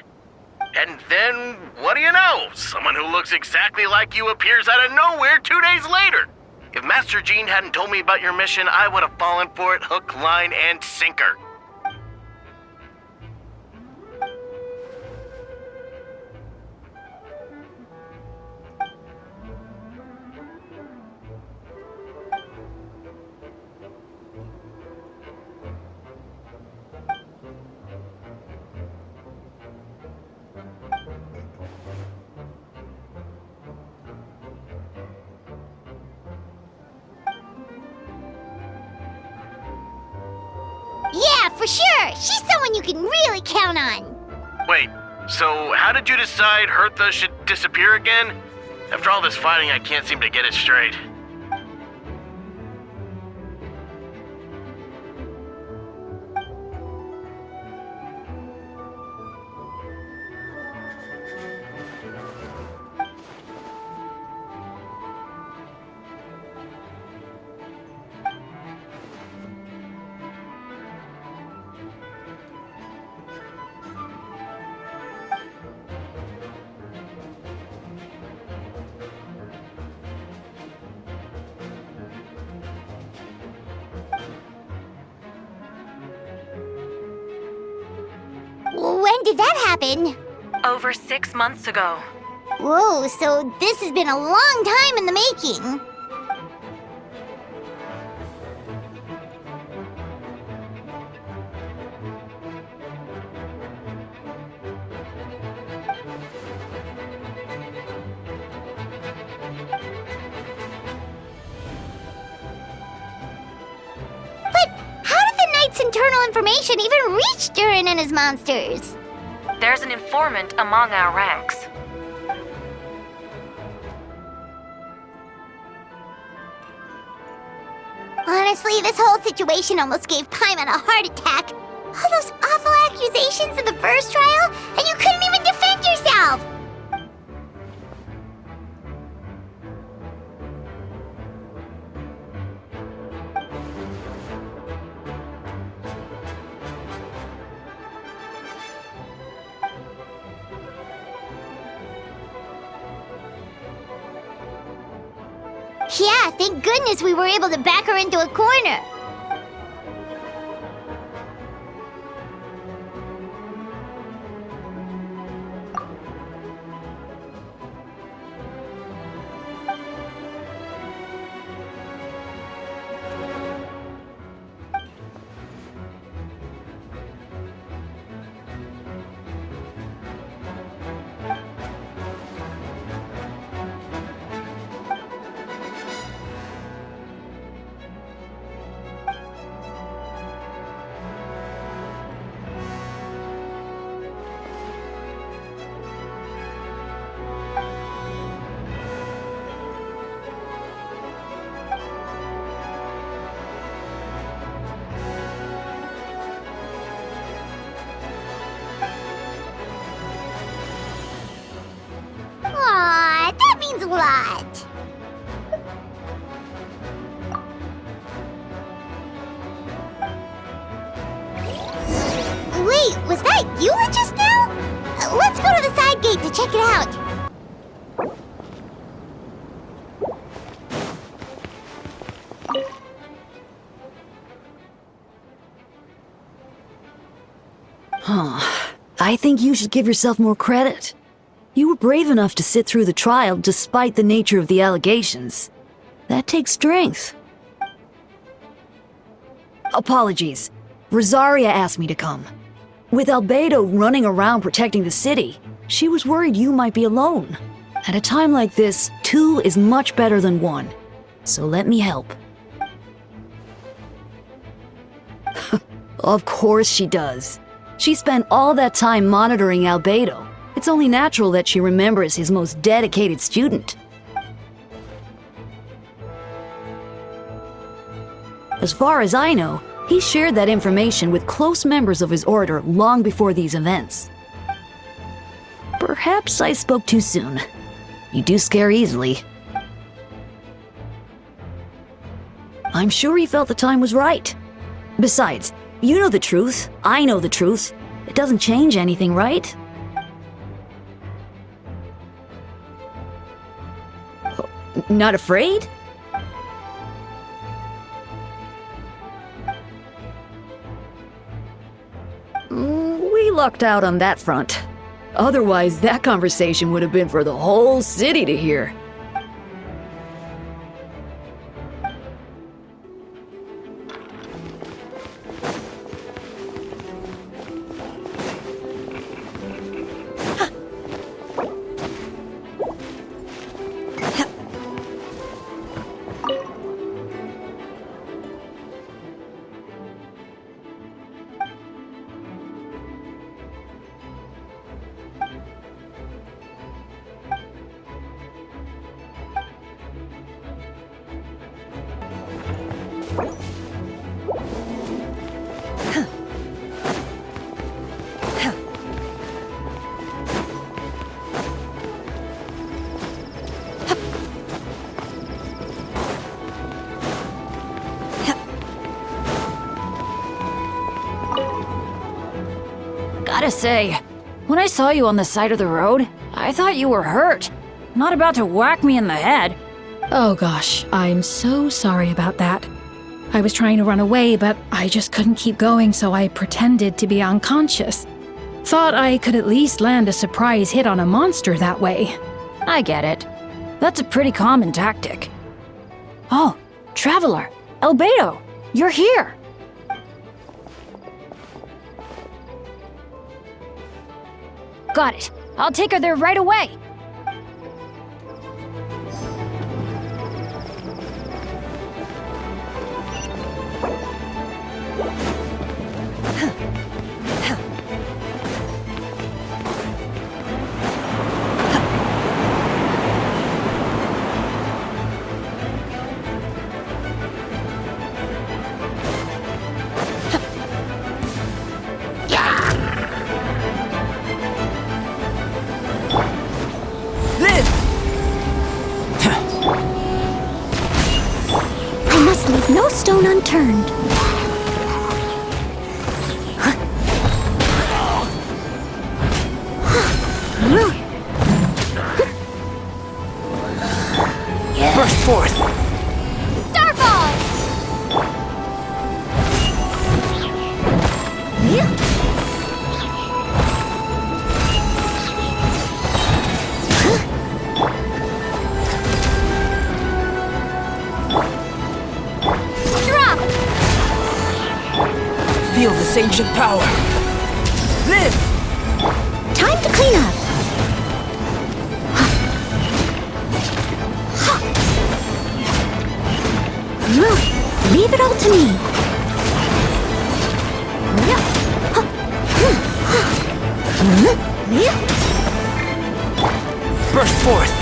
And then, what do you know? Someone who looks exactly like you appears out of nowhere 2 days later. If Master Jean hadn't told me about your mission, I would have fallen for it hook, line, and sinker. Yeah, for sure! She's someone you can really count on! Wait, so how did you decide Hertha should disappear again? After all this fighting, I can't seem to get it straight. When did that happen? Over 6 months ago. Whoa, so this has been a long time in the making. But how did the Knight's internal information even reach Durin and his monsters? There's an informant among our ranks. Honestly, this whole situation almost gave Paimon a heart attack. All those awful accusations in the first trial, and you couldn't even defend yourself! Yeah, thank goodness we were able to back her into a corner. Was that you just now? Let's go to the side gate to check it out. Huh. I think you should give yourself more credit. You were brave enough to sit through the trial despite the nature of the allegations. That takes strength. Apologies. Rosaria asked me to come. With Albedo running around protecting the city, she was worried you might be alone. At a time like this, 2 is much better than 1. So let me help. Of course she does. She spent all that time monitoring Albedo. It's only natural that she remembers his most dedicated student. As far as I know, he shared that information with close members of his order long before these events. Perhaps I spoke too soon. You do scare easily. I'm sure he felt the time was right. Besides, you know the truth, I know the truth. It doesn't change anything, right? Not afraid? We lucked out on that front. Otherwise, that conversation would have been for the whole city to hear. Gotta say, when I saw you on the side of the road, I thought you were hurt. Not about to whack me in the head. Oh gosh, I'm so sorry about that. I was trying to run away, but I just couldn't keep going, so I pretended to be unconscious. Thought I could at least land a surprise hit on a monster that way. I get it. That's a pretty common tactic. Oh, Traveler! Albedo! You're here! Got it. I'll take her there right away. No stone unturned. Burst forth! Starfall! Feel this ancient power. Live! Time to clean up. Leave it all to me. Burst forth!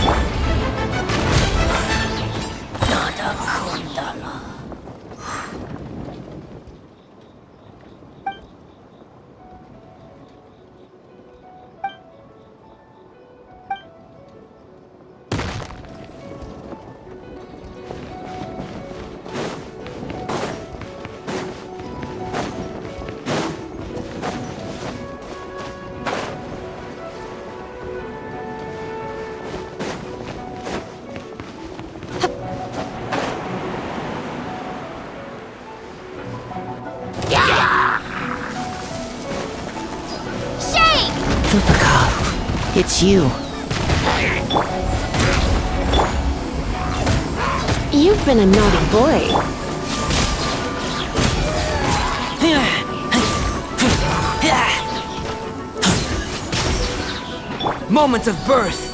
It's you. You've been a naughty boy. Moment of birth.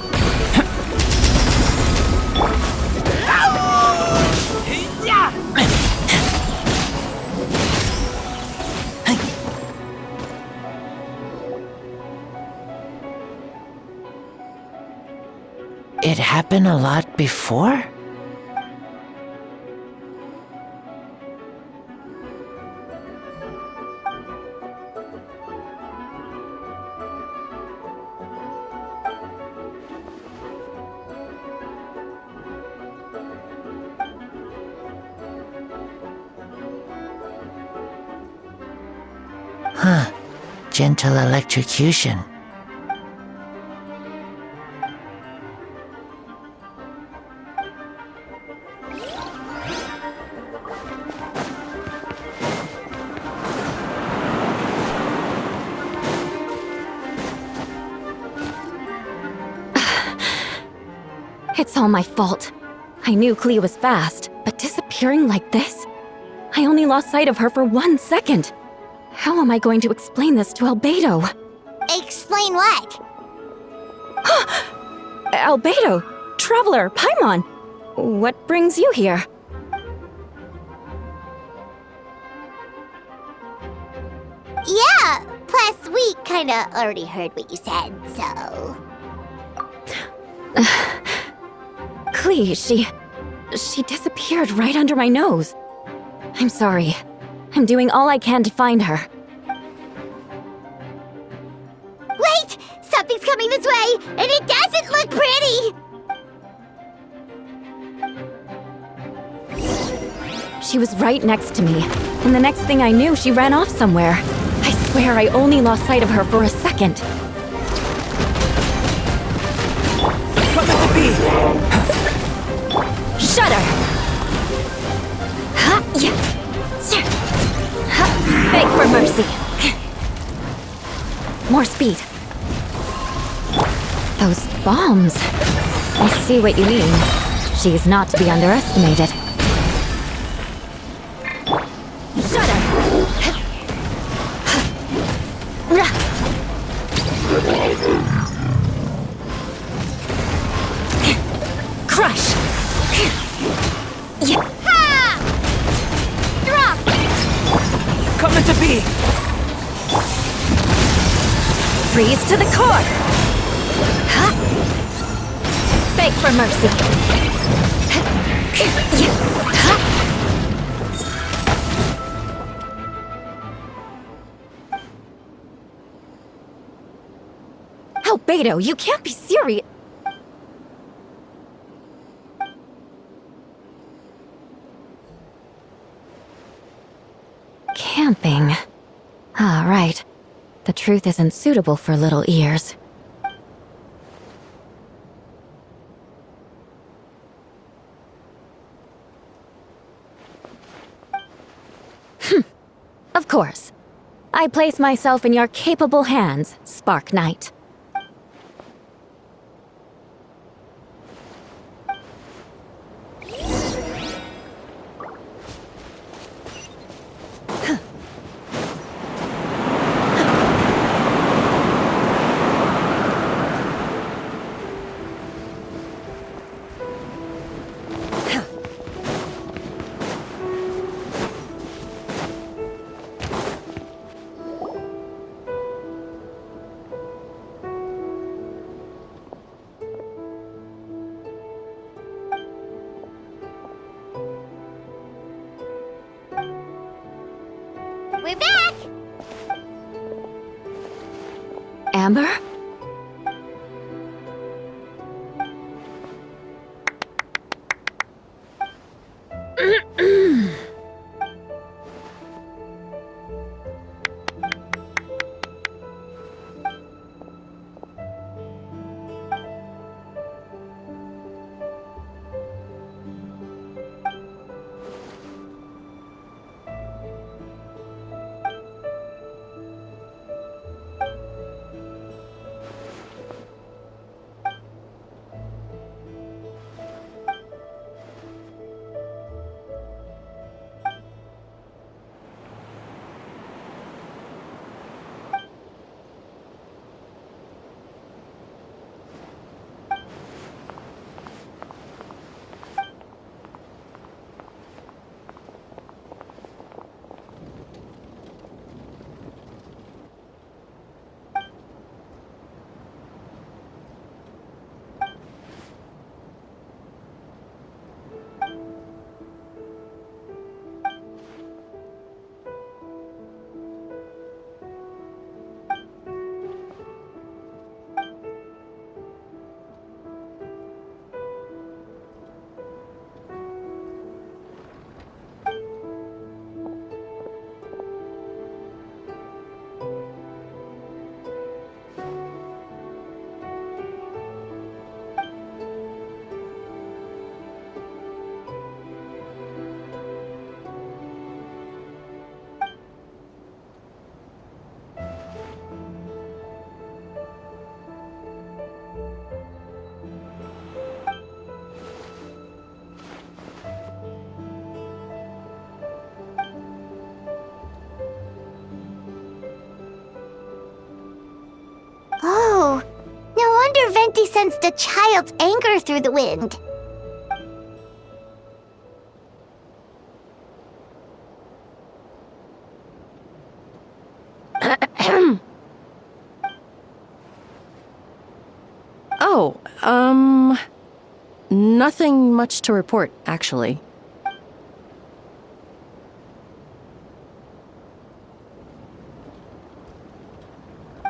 It happened a lot before? Huh. Gentle electrocution. It's all my fault. I knew Clea was fast, but disappearing like this? I only lost sight of her for 1 second. How am I going to explain this to Albedo? Explain what? Albedo! Traveler! Paimon! What brings you here? Yeah, plus we kinda already heard what you said, so... Clea, she disappeared right under my nose. I'm sorry. I'm doing all I can to find her. Wait! Something's coming this way, and it doesn't look pretty! She was right next to me, and the next thing I knew, she ran off somewhere. I swear I only lost sight of her for a second. Coming to be! Shudder! Ha! Yeah! Beg for mercy. More speed. Those bombs. I see what you mean. She's not to be underestimated. Shudder! Crush! Yeah. Drop! Coming to be! Freeze to the core! Huh? Beg for mercy! Albedo, you can't be serious! Camping. Ah, right. The truth isn't suitable for little ears. Of course. I place myself in your capable hands, Spark Knight. We're back! Amber? sensed a child's anger through the wind. Nothing much to report, actually.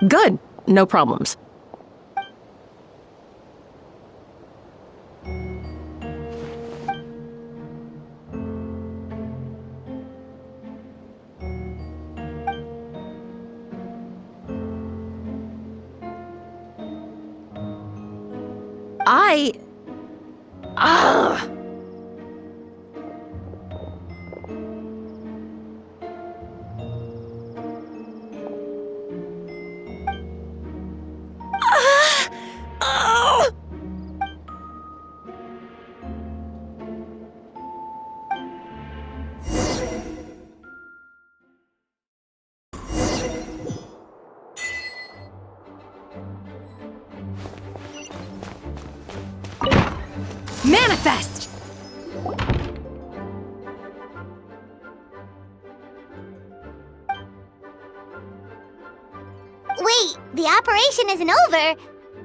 Good. No problems. Manifest! Wait, the operation isn't over.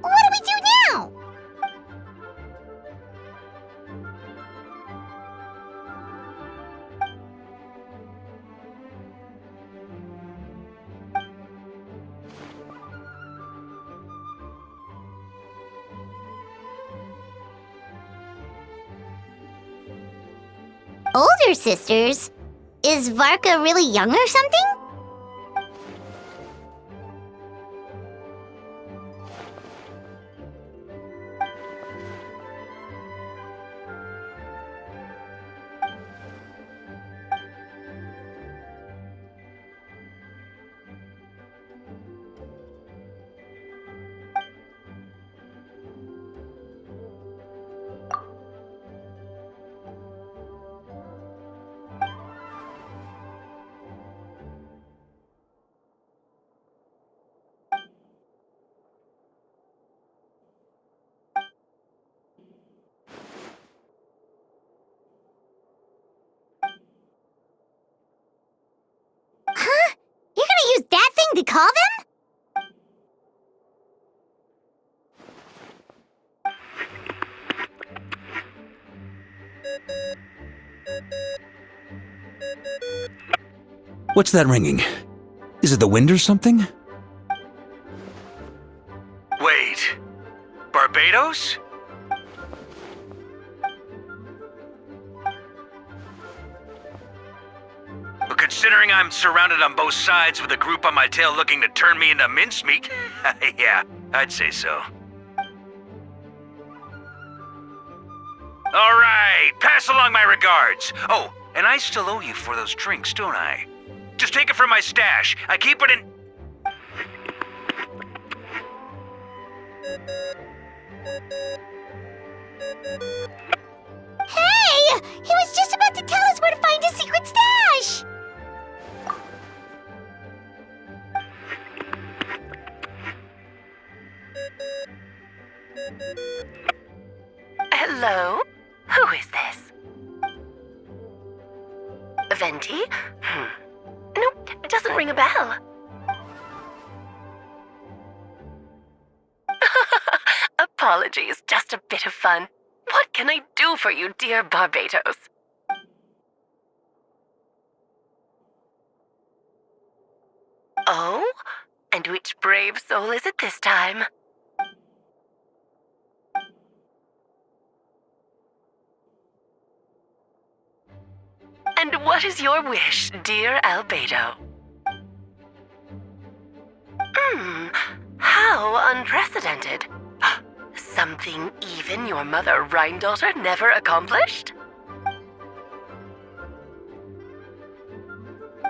What do we do now? Older sisters? Is Varka really young or something? Huh? You're gonna use that thing to call them? What's that ringing? Is it the wind or something? Wait. Barbados? Well, considering I'm surrounded on both sides with a group on my tail looking to turn me into mincemeat, yeah, I'd say so. All right, pass along my regards. Oh, and I still owe you for those drinks, don't I? Just take it from my stash. I keep it in... Hey! He was just about to tell us where to find his secret stash! Hello? Who is this? Venti? Nope, it doesn't ring a bell. Apologies, just a bit of fun. What can I do for you, dear Barbados? Oh? And which brave soul is it this time? And what is your wish, dear Albedo? How unprecedented. Something even your mother Rhine-daughter never accomplished?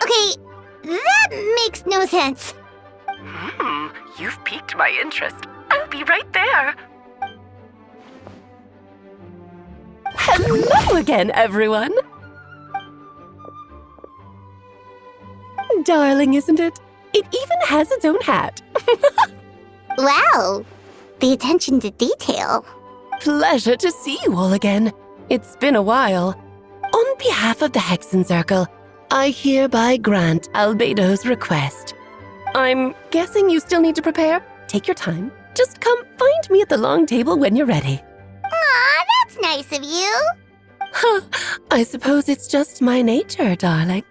Okay, that makes no sense. You've piqued my interest. I'll be right there. Hello again, everyone. Darling, isn't it? It even has its own hat. Wow, the attention to detail. Pleasure to see you all again. It's been a while. On behalf of the Hexen Circle, I hereby grant Albedo's request. I'm guessing you still need to prepare? Take your time. Just come find me at the long table when you're ready. Aw, that's nice of you. Huh, I suppose it's just my nature, darling.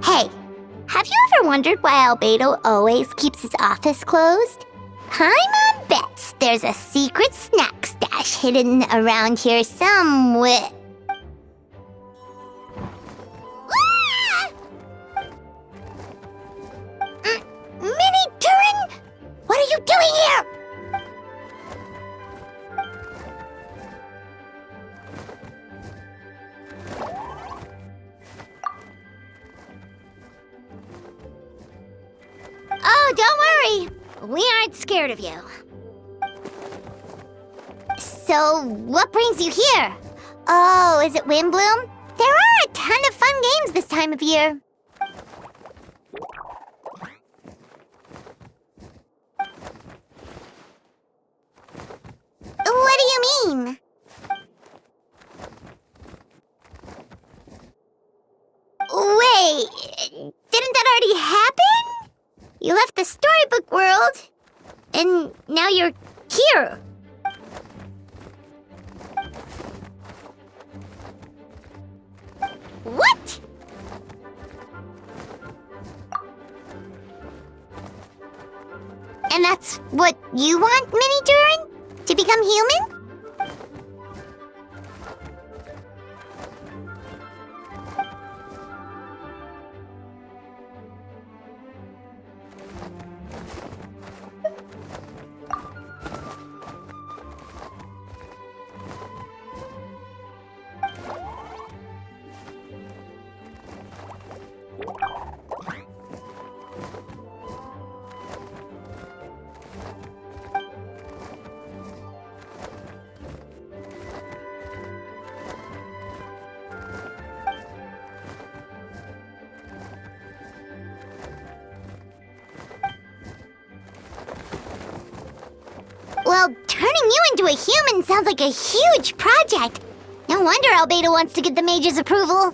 Hey, have you ever wondered why Albedo always keeps his office closed? Paimon bets there's a secret snack stash hidden around here somewhere. Ah! Mini Turin? What are you doing here? Oh, don't worry. We aren't scared of you. So, what brings you here? Oh, is it Windbloom? There are a ton of fun games this time of year. What do you mean? Wait, didn't that already happen? You left the storybook world, and now you're here. What? And that's what you want, Mini Durin? To become human? Well, turning you into a human sounds like a huge project. No wonder Albedo wants to get the mage's approval.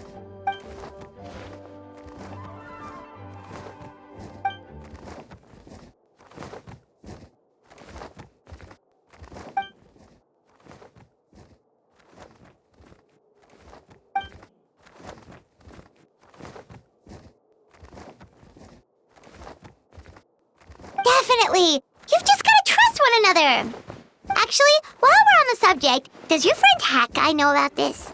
Definitely. You've just got to trust one another. Actually, while we're on the subject, does your friend Hack know about this?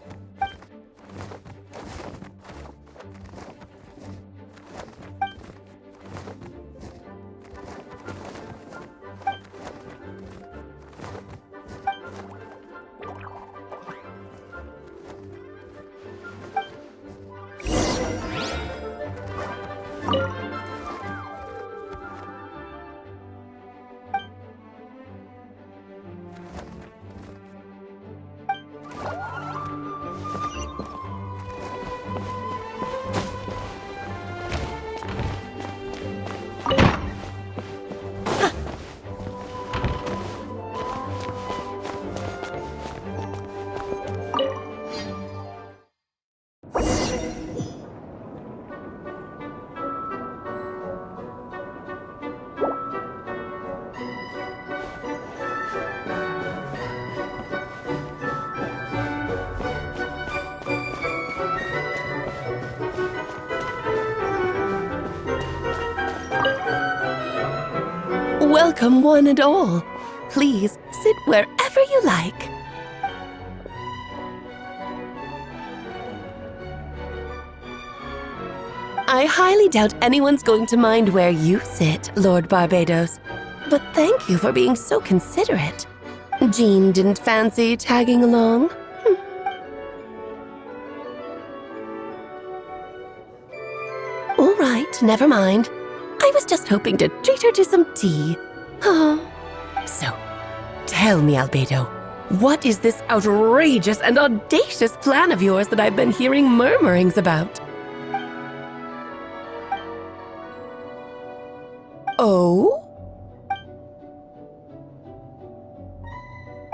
Welcome, one and all. Please sit wherever you like. I highly doubt anyone's going to mind where you sit, Lord Barbados. But thank you for being so considerate. Jean didn't fancy tagging along? All right, never mind. I was just hoping to treat her to some tea. Oh. So, tell me, Albedo, what is this outrageous and audacious plan of yours that I've been hearing murmurings about? Oh?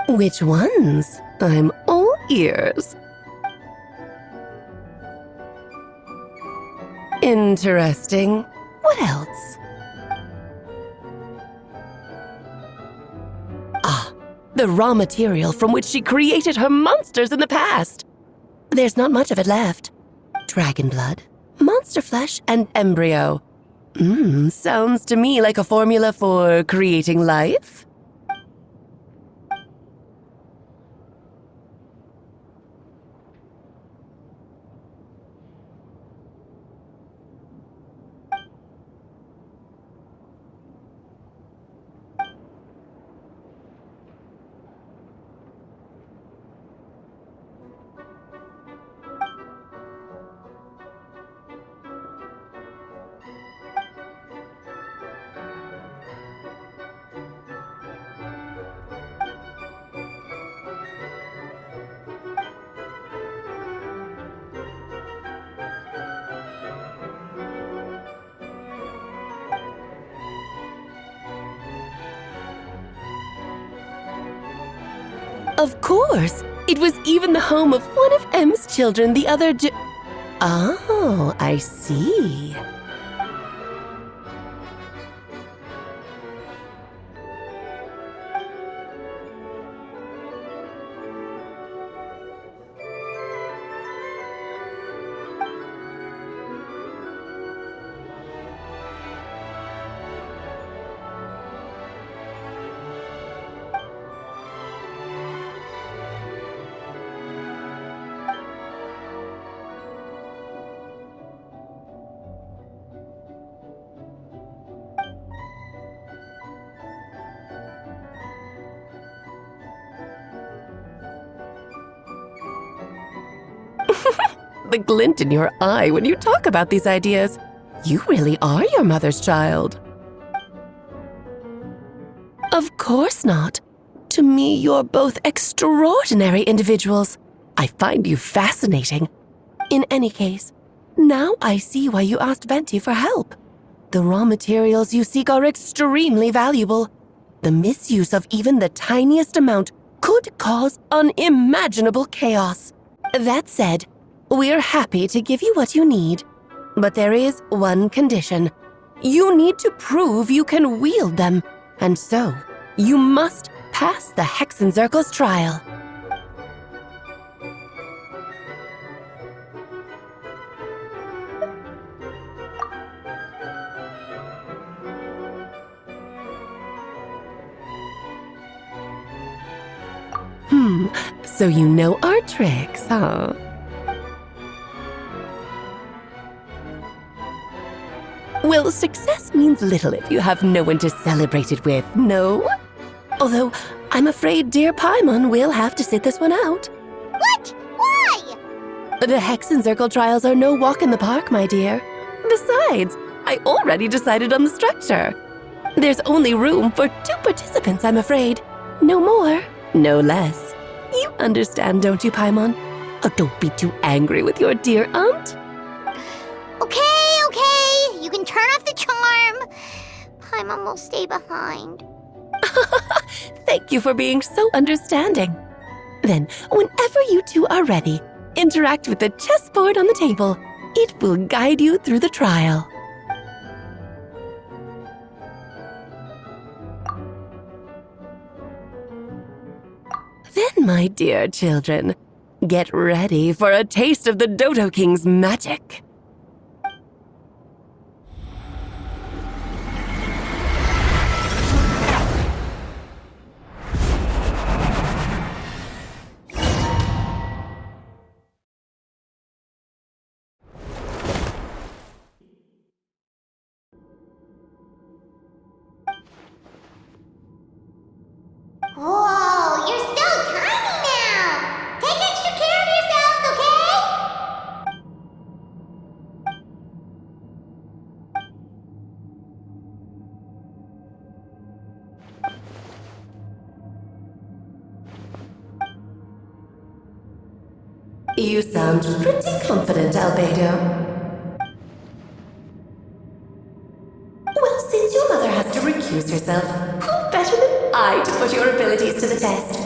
Which ones? I'm all ears. Interesting. What else? Ah, the raw material from which she created her monsters in the past. There's not much of it left. Dragon blood, monster flesh, and embryo. Sounds to me like a formula for creating life. Of course! It was even the home of one of M's children the other day. Oh, I see. The glint in your eye when you talk about these ideas. You really are your mother's child. Of course not. To me, you're both extraordinary individuals. I find you fascinating. In any case, now I see why you asked Venti for help. The raw materials you seek are extremely valuable. The misuse of even the tiniest amount could cause unimaginable chaos. That said, we're happy to give you what you need. But there is one condition. You need to prove you can wield them. And so, you must pass the Hexenzirkel's trial. So you know our tricks, huh? Well, success means little if you have no one to celebrate it with, no? Although, I'm afraid dear Paimon will have to sit this one out. What? Why? The Hexenzirkel trials are no walk in the park, my dear. Besides, I already decided on the structure. There's only room for 2 participants, I'm afraid. No more, no less. You understand, don't you, Paimon? Oh, don't be too angry with your dear aunt. Okay. You can turn off the charm. Paimon will stay behind. Thank you for being so understanding. Then, whenever you two are ready, interact with the chessboard on the table. It will guide you through the trial. Then, my dear children, get ready for a taste of the Dodo King's magic. You sound pretty confident, Albedo. Well, since your mother has to recuse herself, who better than I to put your abilities to the test?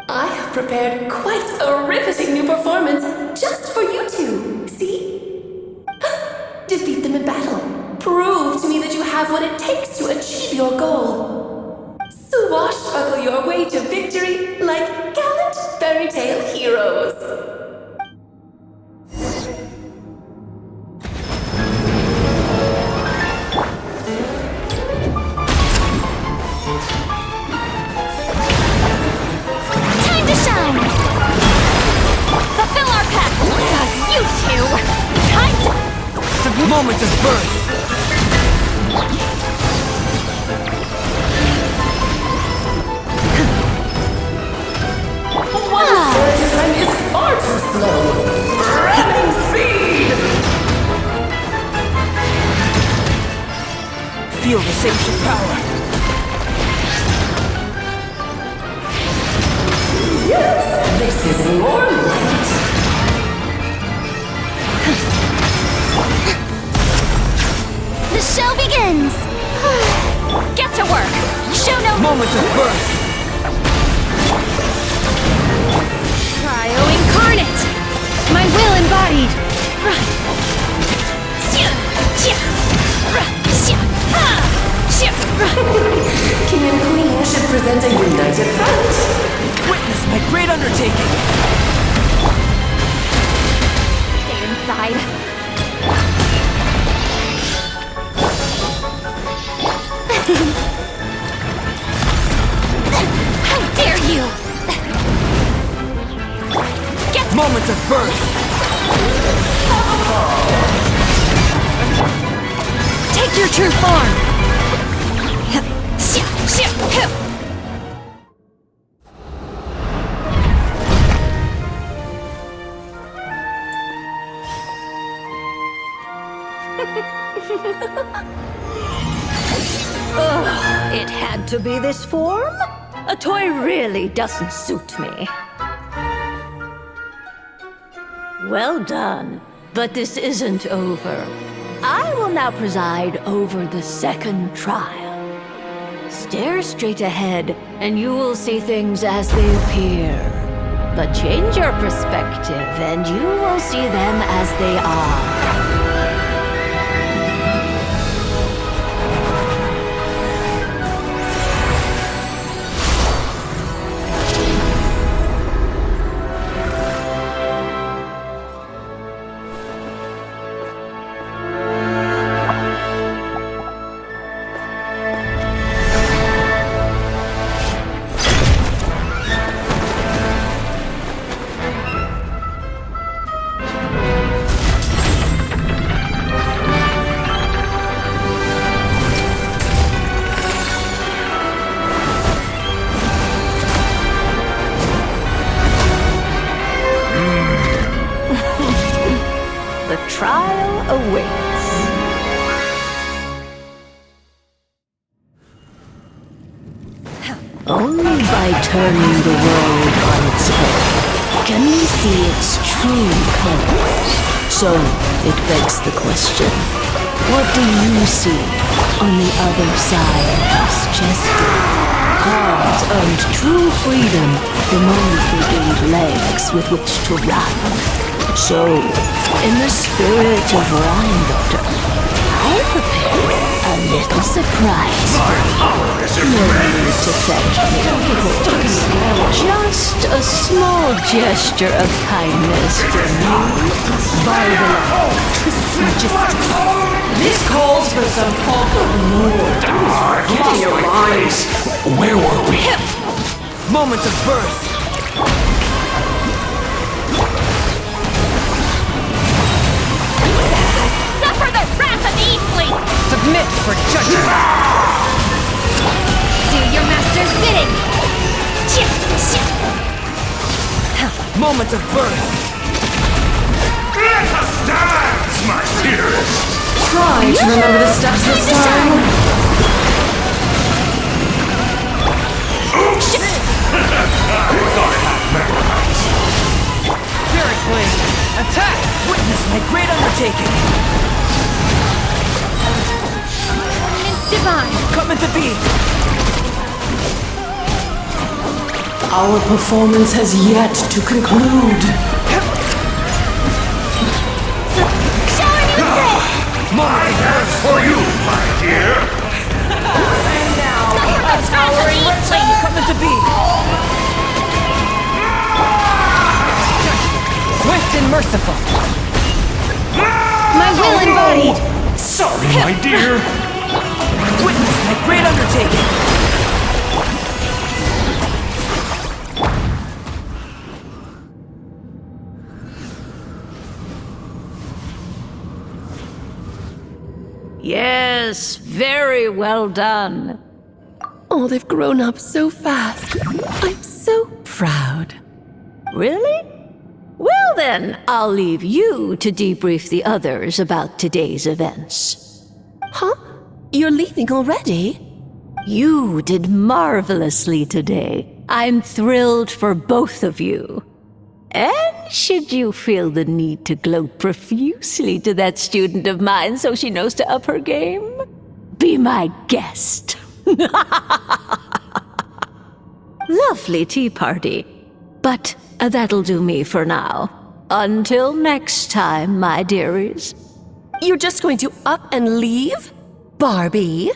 I have prepared quite a riveting new performance just for you two. See? Defeat them in battle. Prove to me that you have what it takes to achieve your goal. Swashbuckle your way to victory like gallant fairy tale heroes. Time to shine! Fulfill our pact! You two! Time to... The moment of birth! One time is far too slow. Ramming speed! Feel the sacred power. Yes, this is more like it. The show begins! Get to work! Show no... Moment of birth! Cryo incarnate! My will embodied! King and Queen should present a united front. Witness my great undertaking! Stay inside. How dare you! Get Moment of birth! Take your true form! Ugh, it had to be this form? A toy really doesn't suit me. Well done, but this isn't over. I will now preside over the second trial. Stare straight ahead, and you will see things as they appear. But change your perspective, and you will see them as they are. Only by turning the world on its head can we see its true colors. So, it begs the question, what do you see on the other side of this gesture? Pawns earned true freedom the moment they gained legs with which to run. So, in the spirit of Rhyme Doctor, I prepared a little surprise for you. No need to thank me, of course. Just a small gesture of kindness from you. By the Majesty. This calls for some talk of more. Get your minds! Where were we? Moment of birth! Suffer the wrath of the Eatfleet! Submit for judgment! Do your master's bidding! Moment of birth! Let us dance, my dearest! Try to remember the steps this time! Oops! I thought I had memorized. Very Wait, attack! Witness my great undertaking! It's divine! Coming to be! Our performance has yet to conclude. My hands for you, my dear! And now, a towering wrestling coming to be! Swift and merciful! My will embodied! Sorry, my dear! Witness my great undertaking! Yes, very well done. Oh, they've grown up so fast. I'm so proud. Really? Well then, I'll leave you to debrief the others about today's events. Huh? You're leaving already? You did marvelously today. I'm thrilled for both of you. And should you feel the need to gloat profusely to that student of mine so she knows to up her game, be my guest. Lovely tea party. But that'll do me for now. Until next time, my dearies. You're just going to up and leave? Barbie?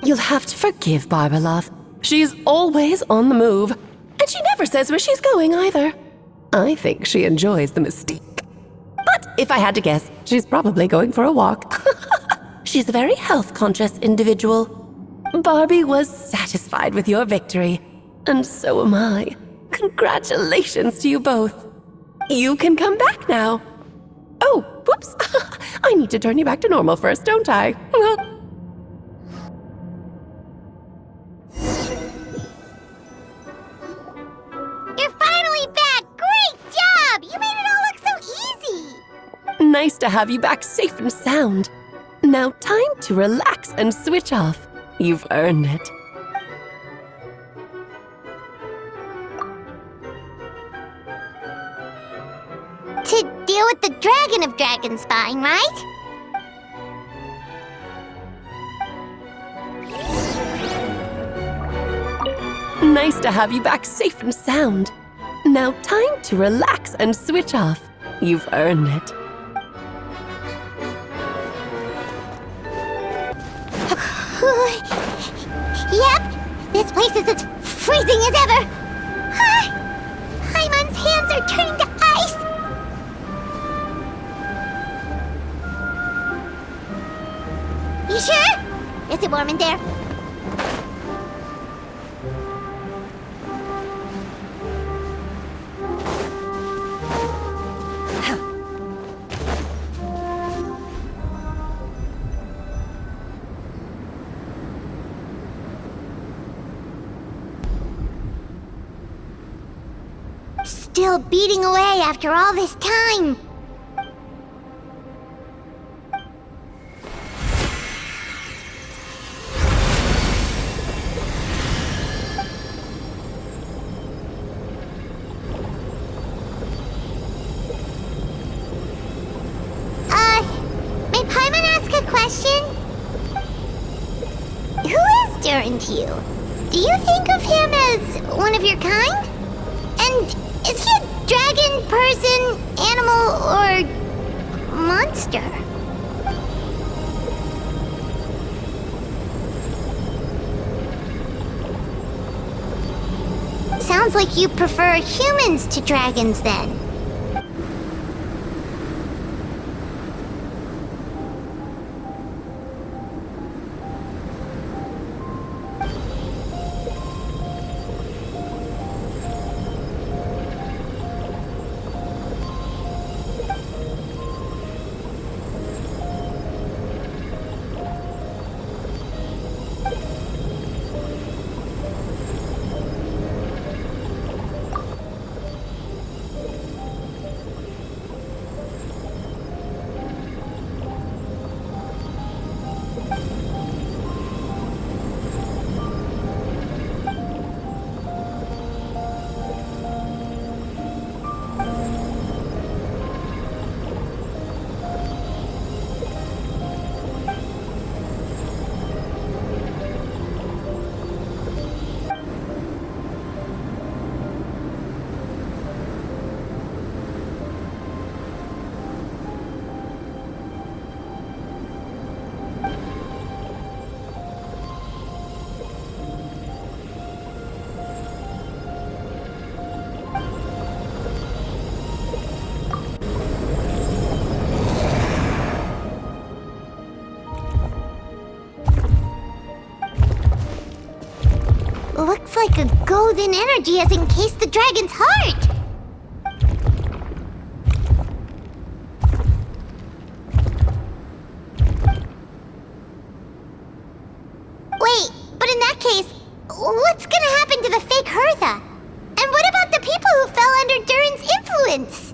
You'll have to forgive Barbalov. She's always on the move. And she never says where she's going either. I think she enjoys the mystique. But if I had to guess, she's probably going for a walk. She's a very health-conscious individual. Barbie was satisfied with your victory. And so am I. Congratulations to you both. You can come back now. Oh, whoops. I need to turn you back to normal first, don't I? You're finally back! Great job! You made it all look so easy! Nice to have you back safe and sound. Now time to relax and switch off. You've earned it. To deal with the Dragon of Dragonspine, right? Nice to have you back safe and sound. Now time to relax and switch off. You've earned it. Yep, this place is as freezing as ever. Hyman's hands are turning to ice. You sure? Is it warm in there? Still beating away after all this time. May Paimon ask a question? Who is Durin to you? Do you think of him as one of your kind? And is he a dragon, person, animal, or monster? Sounds like you prefer humans to dragons then. Looks like a golden energy has encased the dragon's heart. Wait, but in that case, what's gonna happen to the fake Hertha? And what about the people who fell under Durin's influence?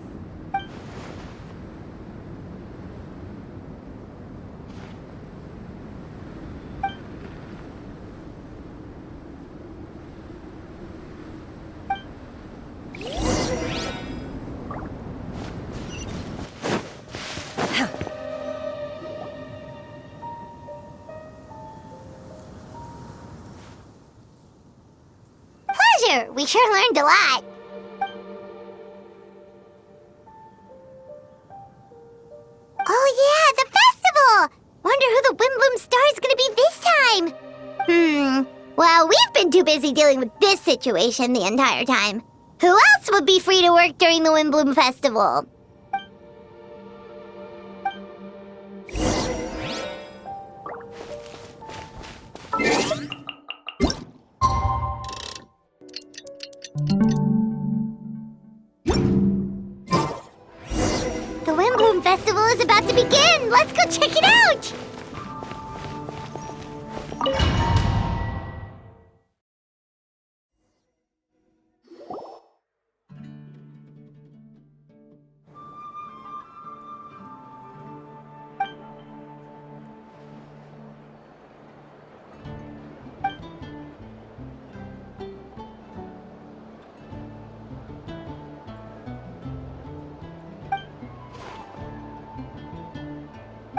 We sure learned a lot. Oh yeah, the festival! Wonder who the Wimbloom Star is gonna be this time. Well, we've been too busy dealing with this situation the entire time. Who else would be free to work during the Wimbloom Festival? The Wimbloom Festival is about to begin! Let's go check it out!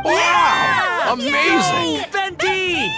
Wow! Amazing! Venti!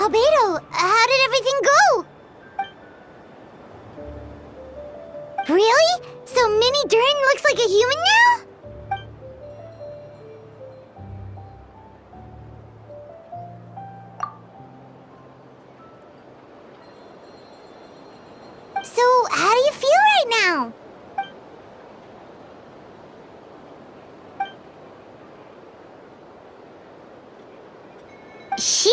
Albedo, how did everything go? Really? So Mini Durin looks like a human now? She?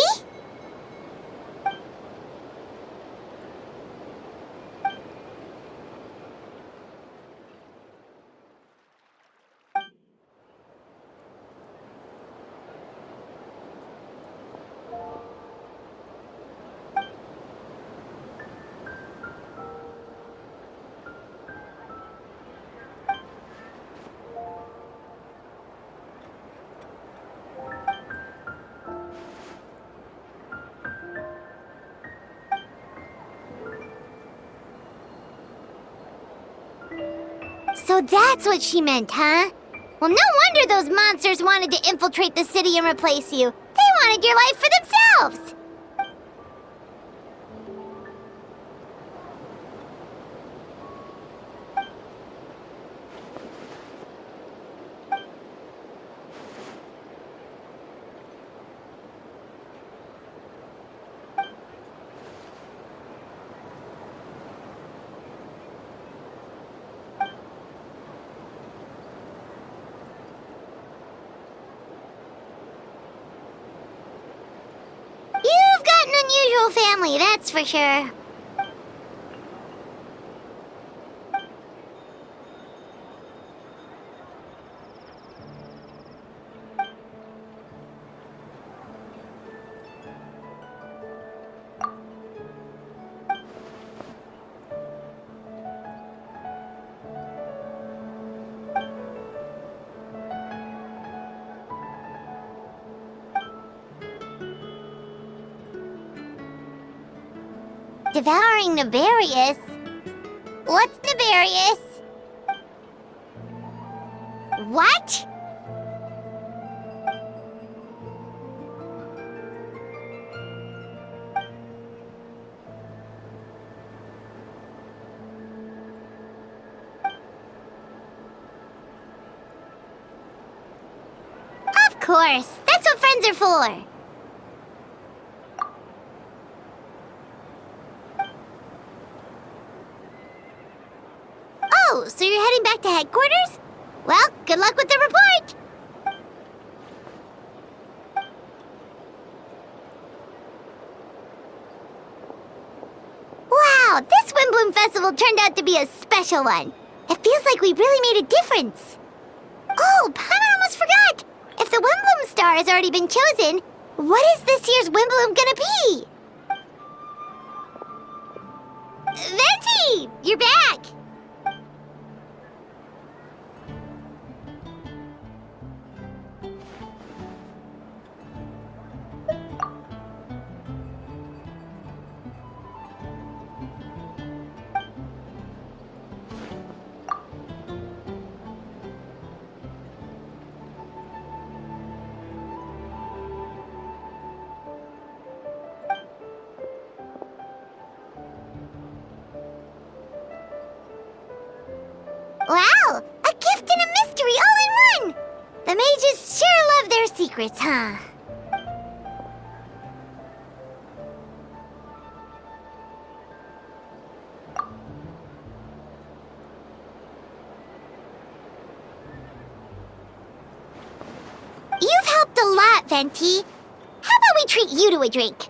So that's what she meant, huh? Well, no wonder those monsters wanted to infiltrate the city and replace you. They wanted your life for themselves! You've got an unusual family, that's for sure. Devouring Nefarious? What's Nefarious? What? Of course, that's what friends are for. Oh, so you're heading back to headquarters? Well, good luck with the report! Wow, this Windbloom Festival turned out to be a special one. It feels like we really made a difference. Oh, I almost forgot! If the Windbloom star has already been chosen, what is this year's Windbloom gonna be? Venti! You're back! Wow! A gift and a mystery all in one! The mages sure love their secrets, huh? You've helped a lot, Venti. How about we treat you to a drink?